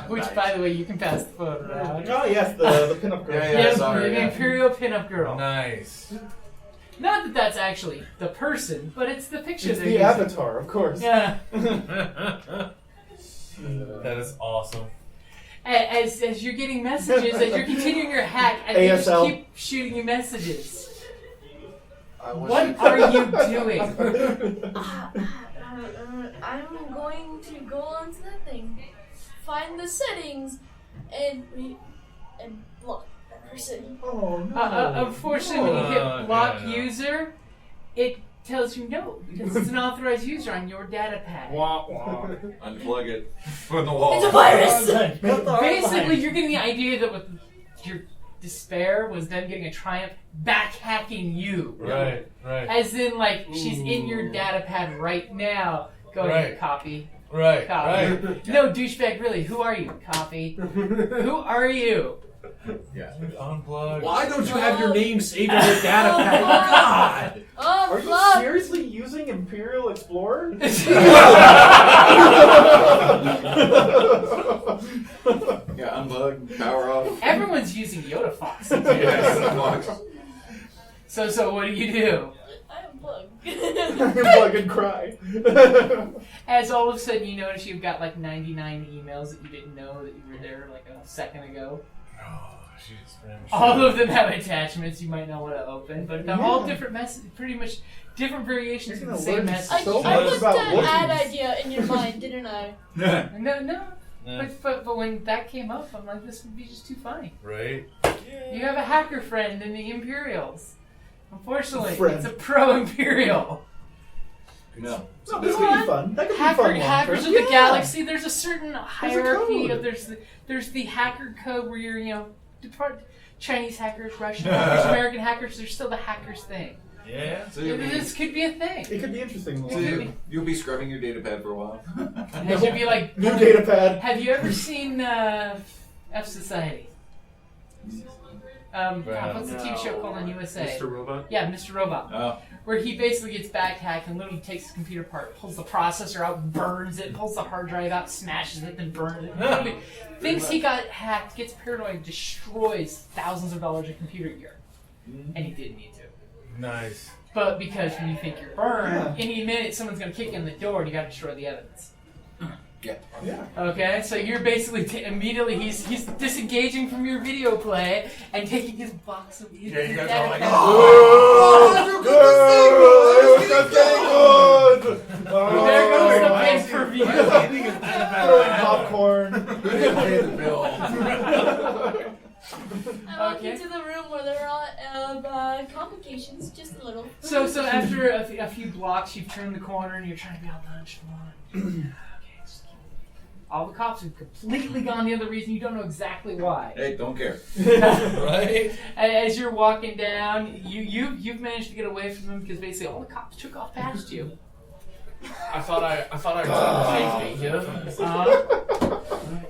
Which, by the way, you can pass the photo around. Oh yes, the pinup girl. Yeah, sorry, the yeah. Imperial pinup girl. Nice. Not that that's actually the person, but it's the picture It's they're the using. avatar, of course. Yeah. That is awesome. As you're getting messages, as you're continuing your hack, and they just ASL. keep shooting you messages. What are you doing? I'm going to go onto that thing, find the settings, and block that person. Oh no. Unfortunately, when you hit block no. user, it tells you no, because it's an authorized user on your data pad. Wah, wah. Unplug it from the wall. It's a virus! Basically, you're getting the idea that with your despair was them getting a triumph back hacking you. Right. As in, she's in your data pad right now. Go ahead, Right. copy. Right. Copy. No, douchebag, really. Who are you? Copy. Who are you? Yeah. Unplug. Why don't you have your name saved in your data pad? God! Oh, Are you fuck! seriously using Imperial Explorer? Yeah, unplug, power off. Everyone's using Yoda Fox. Yes, unlock. So what do? I unplug. Unplug and cry. As all of a sudden you notice you've got like 99 emails that you didn't know that you were there like a second ago. Oh, jeez, man. All of them have attachments you might not want to open, but they're all different messages, pretty much different variations of the same message. I put that ad idea in your mind, didn't I? No. But when that came up, I'm like, this would be just too funny. Right? You have a hacker friend in the Imperials. Unfortunately, Friend. it's a pro-Imperial. No. So this could be fun. That could be fun. Hackers of the Galaxy. There's a certain hierarchy of there's the hacker code where you're Chinese hackers, Russian hackers, American hackers. There's still the hackers thing. Yeah. So this could be a thing. It could be interesting. So you'll be scrubbing your data pad for a while. It should be like new data pad. Have you ever seen F Society? What's the TV show called on USA? Mr. Robot? Yeah, Mr. Robot. Oh. Where he basically gets backhacked and literally takes his computer apart, pulls the processor out, burns it, pulls the hard drive out, smashes it, then burns it. Literally thinks he got hacked, gets paranoid, destroys thousands of dollars of computer gear. And he didn't need to. Nice. But because when you think you're burned, any minute someone's going to kick in the door and you got to destroy the evidence. Yeah. Okay, so you're basically immediately he's disengaging from your video play and taking his box of Yeah, you guys data are like, pad. There goes the pay-per-view. Popcorn. Pay the bill. I walk into the room where there are complications, just a little. So after a few blocks, you've turned the corner and you're trying to be all nonchalant. All the cops have completely gone the other reason. You don't know exactly why. Hey, don't care. Right? As you're walking down, you've managed to get away from them because basically all the cops took off past you. I thought I safety.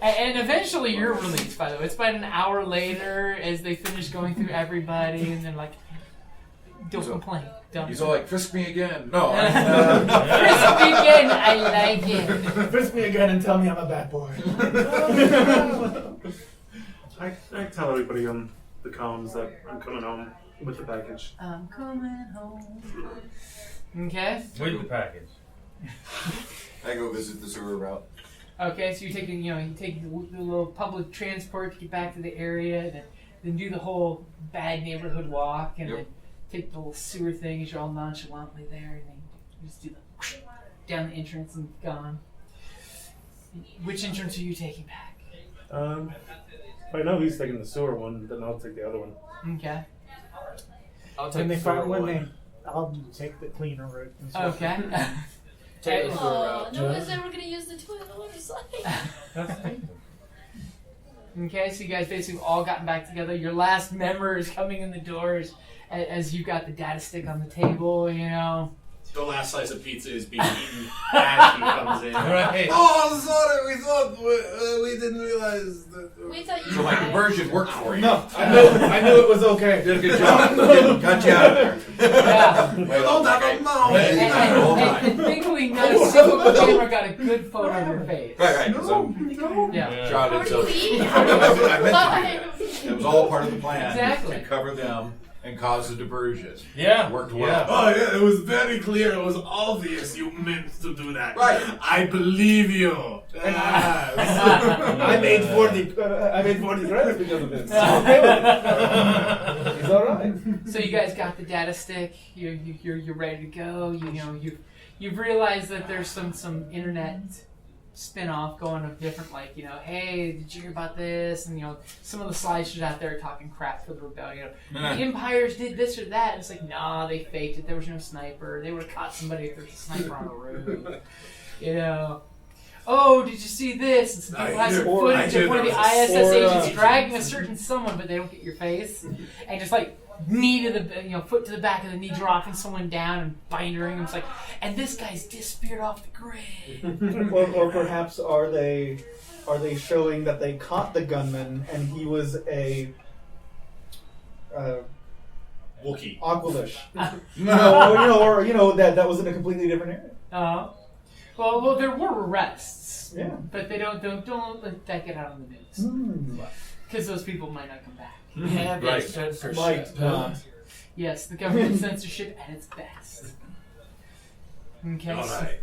And eventually you're released. By the way, it's about an hour later as they finish going through everybody, and then like, don't complain. He's all like, frisk me again. No. Frisk me again. I like it. Frisk me again and tell me I'm a bad boy. I tell everybody on the comms that I'm coming home with the package. I'm coming home. Okay. With the package. I go visit the sewer route. Okay, so you're taking, you take the little public transport to get back to the area, and then do the whole bad neighborhood walk, and then take the little sewer thing as you're all nonchalantly there, and then you just do the down the entrance and gone. Which entrance are you taking back? If I know he's taking the sewer one, then I'll take the other one. Okay. I'll When take they the find sewer when one. I'll take the cleaner route. Okay. Take the sewer route. No one's ever gonna use the toilet on the side. Okay, so you guys basically all gotten back together. Your last member is coming in the doors as you got the data stick on the table, The last slice of pizza is being eaten as he comes in. Right. Oh, sorry, we didn't realize that. We thought you So my conversion worked for you. No, I knew it was okay. Did a good job. Got you out of there. Yeah. Don't have a mouth. And thankfully, not a single camera got a good photo of your face. Right. Yeah. Shot it. So Bye. it was all part of the plan Exactly. to cover them and cause a diversion. Yeah. Worked well. Yeah. Oh yeah, it was very clear. It was obvious you meant to do that. Right. I believe you. Yes. I made 40 credits because of this. I'm okay with it. It's all right. So you guys got the data stick. You're ready to go. You've realized that there's some internet spin-off going of different, hey, did you hear about this? And some of the slideshows out there talking crap for the rebellion. The Empires did this or that. And it's like, nah, they faked it. There was no sniper. They would have caught somebody if there was a sniper on the roof. Oh, did you see this? And some people have some footage of one of the ISS agents dragging a certain someone, but they don't get your face, and just knee to the foot to the back of the knee, dropping someone down and bindering him. It's like, and this guy's disappeared off the grid. or perhaps are they showing that they caught the gunman and he was a Wookiee. Aqualish? that was in a completely different area. Well, there were arrests. Yeah. But they don't let that get out on the news. Because those people might not come back. Yeah, Right. censorship. Might not. Yes, the government censorship at its best. Okay. Alright.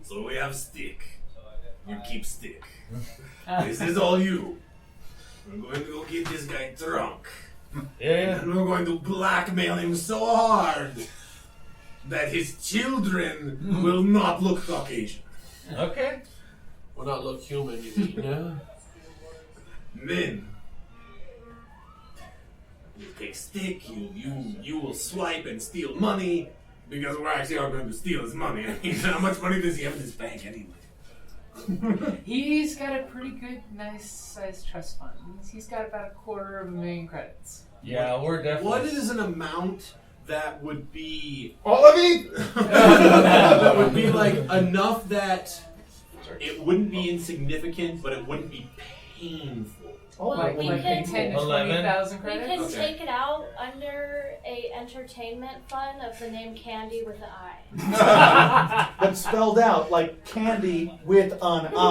So we have stick. You keep stick. This is all you. We're going to go get this guy drunk. Yeah. And we're going to blackmail him so hard that his children will not look Caucasian. Okay. Will not look human, you mean? Yeah. Then you take stick, you will swipe and steal money because we're actually all going to steal his money. I mean, how much money does he have in his bank anyway? He's got a pretty good, nice sized trust fund. He's got about 250,000 credits. Yeah, we're definitely. What is an amount that would be All of me. that would be like enough that it wouldn't be insignificant, but it wouldn't be painful? Like we 10 can- to 20,000 We credits? can Okay. take it out under a entertainment fund of the name Candy with an I. But spelled out like candy with an I.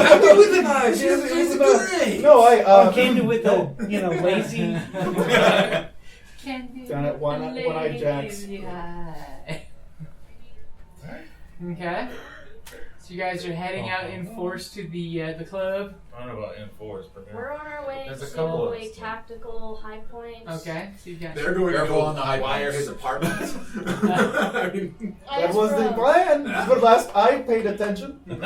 Candy with an eye. She's great. No, I. Candy with the, lazy. Candy Down at One-Eyed Jack's. lazy eye. Okay. So you guys are heading out in force to the club. I don't know about enforce, but We're on our way There's a to couple of a tactical high point. Okay. So you got. They're going Careful to on the high wire points. his apartment. I mean, That was the plan. But last I paid attention. I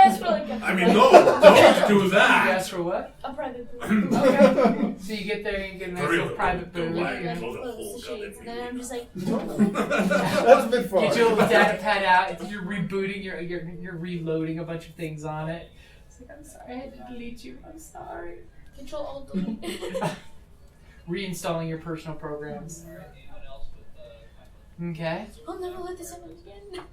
asked for like a, I mean, no, don't do You that. asked for what? a private booth. Okay. So you get there and you get a nice For little real, private don't booth. lie. And then Blow the close whole the shades, and then I'm just like, That's a bit far. Get your little data pad out. You're rebooting. You're reloading a bunch of things on it. It's like, I'm sorry, I had to delete you. I'm sorry. Control Alt Delete. Reinstalling your personal programs. Okay. I'll never let this happen again.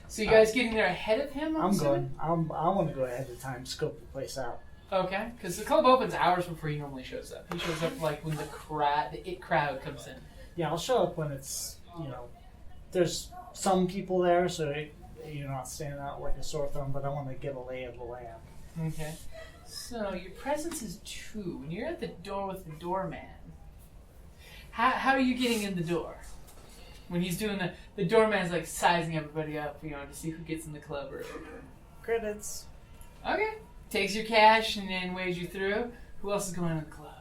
So you guys getting there ahead of him? I'm assuming? going. I want to go ahead of time, scope the place out. Okay, because the club opens hours before he normally shows up. He shows up like when the it crowd comes in. Yeah, I'll show up when it's, there's some people there, so you're not standing out like a sore thumb, but I want to get a lay of the land. Okay. So your presence is 2. When you're at the door with the doorman, how are you getting in the door? When he's doing the doorman's like sizing everybody up, to see who gets in the club or Credits. Okay. Takes your cash and then waves you through. Who else is going in the club?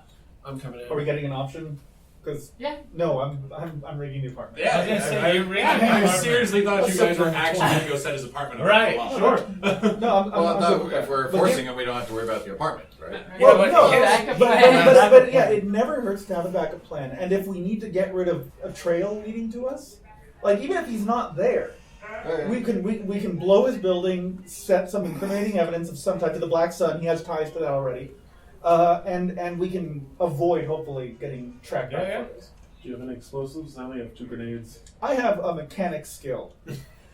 I'm coming in. Are we getting an option? Because Yeah. no, I'm rigging the apartment. yeah, I was gonna say, you're rigging the I apartment. seriously thought you guys were actually going to go set his apartment up. Right, Sure. No, I'm Well, good no, with that. if we're But forcing him, we don't have to worry about the apartment, right? Well, but no, get backup but, plan. but yeah, it never hurts to have a backup plan. And if we need to get rid of a trail leading to us, like even if he's not there, we can blow his building, set some incriminating evidence of some type to the Black Sun. He has ties to that already, and we can avoid hopefully getting tracked down. Yeah. for this. Do you have any explosives? I only have 2 grenades. I have a mechanic skill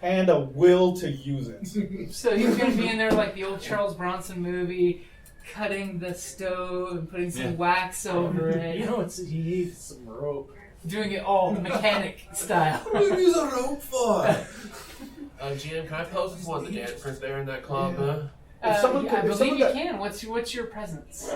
and a will to use it. So he's going to be in there like the old Charles Bronson movie, cutting the stove and putting some wax over it. He needs some rope. Doing it all mechanic style. What do you use a rope for? GM, can I pose as one of the dancers there in that club? If someone I could- if believe someone you got- can. What's your presence?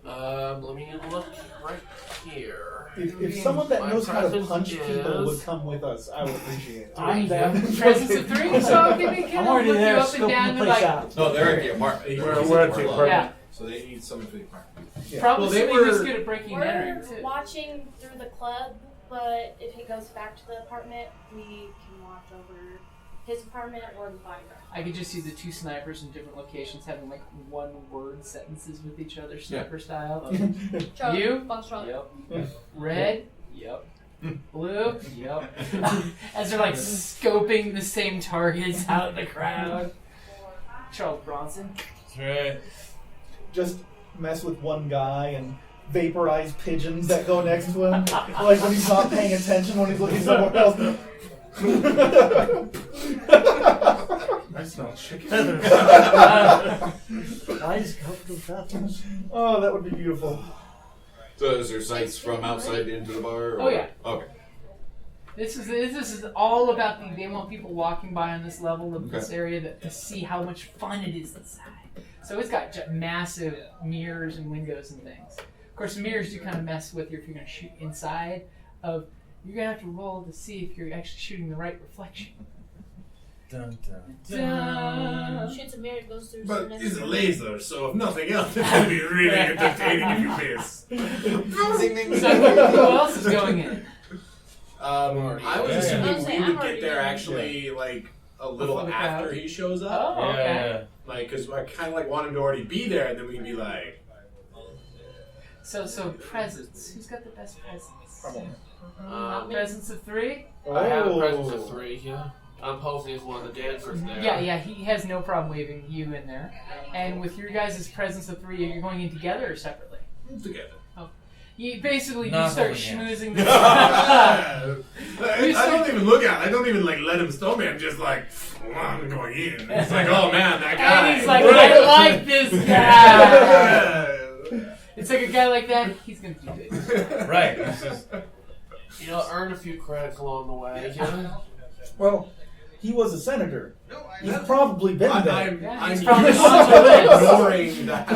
Let me look right here. If someone that My knows how to presence punch people would is- come with us, I would appreciate it. I'm down. Presence of 3. So give me I'm already look you there, up and scoping down. the They're place like, out. No, they're at the apartment. We're at the apartment. yeah, So they need someone for the apartment. probably Well, they somebody who's were- good at breaking and entering We're too. watching through the club, but if he goes back to the apartment, we can watch over his apartment or the bodyguard. I could just see the 2 snipers in different locations having like 1-word sentences with each other, sniper style. Charlie, You? Foxtrot. Yep. Red? Yep. Blue? Yep. As they're like scoping the same targets out in the crowd. Charles Bronson. That's right. Just mess with one guy and vaporize pigeons that go next to him. Like when he's not paying attention, when he's looking somewhere else. I smell chicken. Why is go to the bathroom? Oh, that would be beautiful. So is there sights from outside into the bar? Or? Oh, yeah. Okay. This is all about they want people walking by on this level of this area to see how much fun it is inside. So it's got massive mirrors and windows and things. Of course, mirrors do kind of mess with you if you're going to shoot inside. You're going to have to roll to see if you're actually shooting the right reflection. Dun, dun, dun. Shoots a mirror, goes through. But it's a laser, so if nothing else, it's gonna be really entertaining if you miss. So who else is going in? I was assuming we would get there already actually like a little Before the after crowd? he shows up. Oh, okay. Like, cause I kind of like want him to already be there, and then we'd be like, So presents. Who's got the best presents? Me. Presents of 3? I have a presence of 3, yeah. I'm posing as one of the dancers there. Yeah, he has no problem waving you in there. And with your guys' presence of 3, you're going in together or separately? Together. Oh. You basically Not you start holding hands. schmoozing the I don't even look at it. I don't even like let him stop me. I'm just like, I'm going in. It's like, oh man, that guy. And he's like, I like this guy. It's like a guy like that, he's gonna do it. Right. It's just, Earn a few credits along the way. Yeah. Well, he was a senator. He's probably been there. I'm probably ignoring that.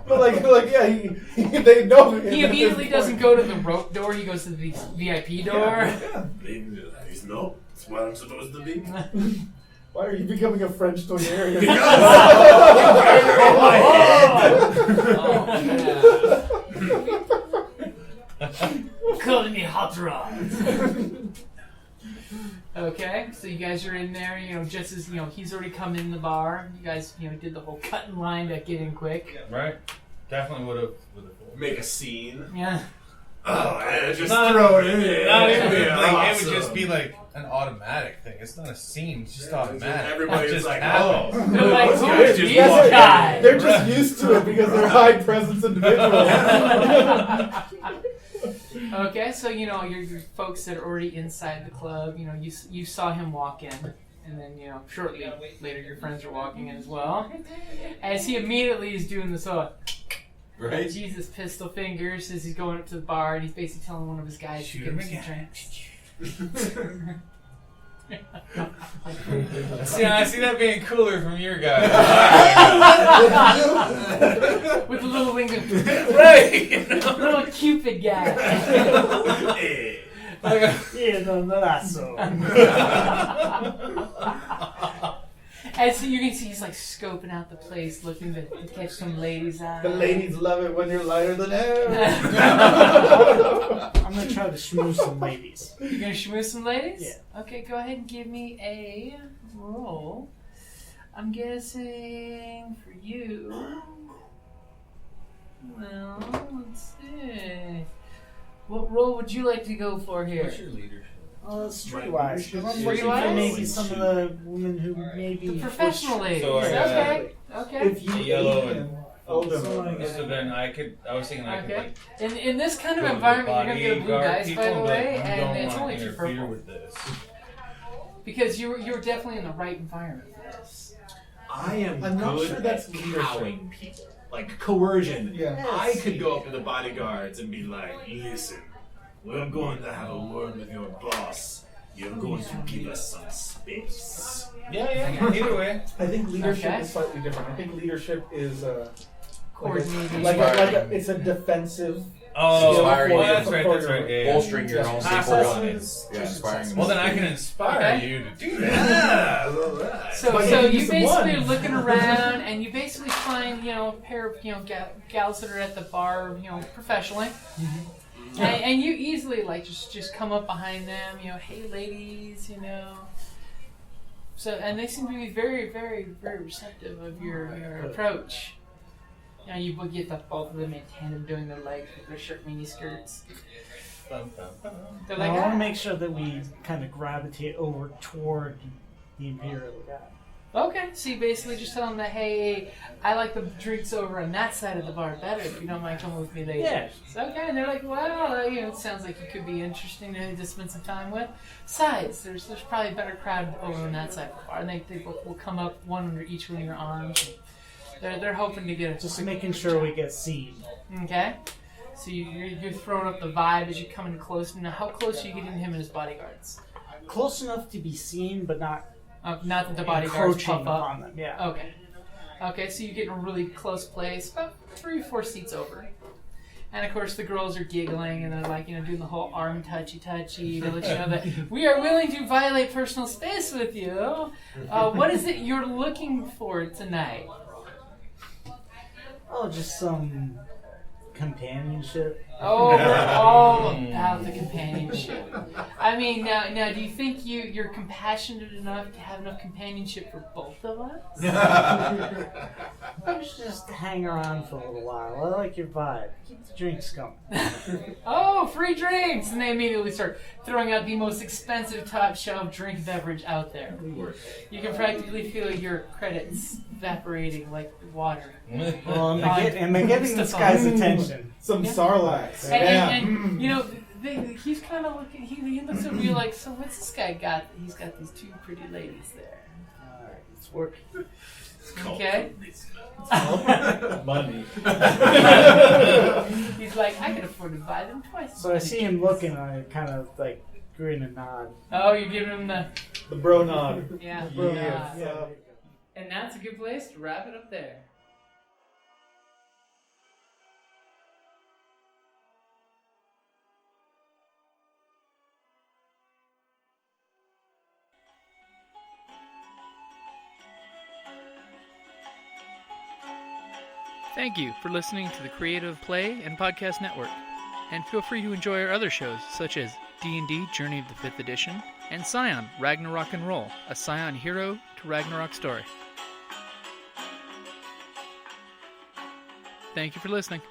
but yeah, they know him. He immediately doesn't go to the rope door, he goes to the VIP door. Yeah. He's no. It's where I'm supposed to be. Why are you becoming a French Toyarian? Calling me hot rods. Okay, so you guys are in there, just as, he's already come in the bar. You guys, did the whole cut in line to get in quick. right. Definitely would have. Make a scene. Yeah. Oh, yeah, just throw it in there. Not even, It'd be it awesome. would just be like an automatic thing. It's not a scene. It's just automatic. Everybody's Just like, happens. oh. They're like, Those who guys is just this walk in. guy? They're just used to it because they're high presence individuals. Okay, so your folks that are already inside the club, you saw him walk in, and then shortly later your friends are walking in as well. As he immediately is doing this Right? Jesus pistol fingers as he's going up to the bar, and he's basically telling one of his guys to Shoot give him him some drinks. See, I see that being cooler from your guy. With a little wing, Right. little Cupid guy. Yeah, no, that's so. And so you can see he's like scoping out the place, looking to catch some ladies' eyes. The ladies love it when you're lighter than air. I'm gonna try to schmooze some ladies. You're gonna schmooze some ladies? Yeah. Okay, go ahead and give me a roll. I'm guessing for you. Well, let's see. What role would you like to go for here? What's your leadership? Streetwise. Because I'm looking Streetwise? for maybe some of the women who maybe The professional ladies. So I got- Okay. Okay. If you Yellow ate and- them, all them. So I So then I was thinking I could Okay. like In this kind of go to the environment, you're gonna get a blue bodyguard dice, people by the and be like, way, you and don't it's want only to 2 interfere purple. with this. Because you're definitely in the right environment for this. I am I'm not good sure that's at leadership. cowing people. Like coercion. Yeah. I could go up to the bodyguards and be like, listen, we're going to have a word with your boss. You're going to give us some space. Yeah. Either way. I think leadership Okay. is slightly different. I think leadership is Coordinating. it's a defensive. Oh, Inspiring well, you. that's right. That's right. Yeah. Bolstering your own people and inspiring them. Well, then I can inspire Okay. you to do that. Yeah, alright. So But you you can do basically some are ones. looking around, and you basically find a pair of gals that are at the bar, professionally, and you easily just come up behind them, hey ladies, So and they seem to be very, very, very receptive of your approach. You get both of them in tandem doing their legs with their short mini skirts. They're I like, want to make sure that we kind of gravitate over toward the Imperial guy. Okay, so you basically just tell them that, hey, I like the drinks over on that side of the bar better. If you don't mind coming with me later. Yeah. So, okay, and they're like, well, it sounds like you could be interesting to spend some time with. Besides, there's probably a better crowd over on that side of the bar, and they will come up one under each one of your arms. They're hoping to get Just making sure we get seen. Okay. So you're throwing up the vibe as you're coming close. Now, how close are you getting to him and his bodyguards? Close enough to be seen, but not Not that the bodyguards encroaching puff up. upon them. Yeah. Okay, so you get in a really close place, about 3 or 4 seats over. And of course, the girls are giggling and they're like, doing the whole arm touchy to let you know that we are willing to violate personal space with you. What is it you're looking for tonight? Oh, just some companionship. Oh, we're all about the companionship. I mean, now, do you think you're compassionate enough to have enough companionship for both of us? I should just hang around for a little while. I like your vibe. Keep the drinks coming. Oh, free drinks! And they immediately start throwing out the most expensive top shelf drink beverage out there. You can practically feel your credits evaporating like water. Well, am I getting this guy's attention? Some Sarlacc. And he's kind of looking, he looks at you like, so what's this guy got? He's got these two pretty ladies there. Alright, it's working. Okay. Money. He's like, I can afford to buy them twice. So I see him looking, I kind of like grin and nod. Oh, you're giving him the bro nod. Yeah, Yeah. bro nod. Yeah. And that's a good place to wrap it up there. Thank you for listening to the Creative Play and Podcast Network. And feel free to enjoy our other shows, such as D&D Journey of the 5th Edition and Scion Ragnarok and Roll, a Scion hero to Ragnarok story. Thank you for listening.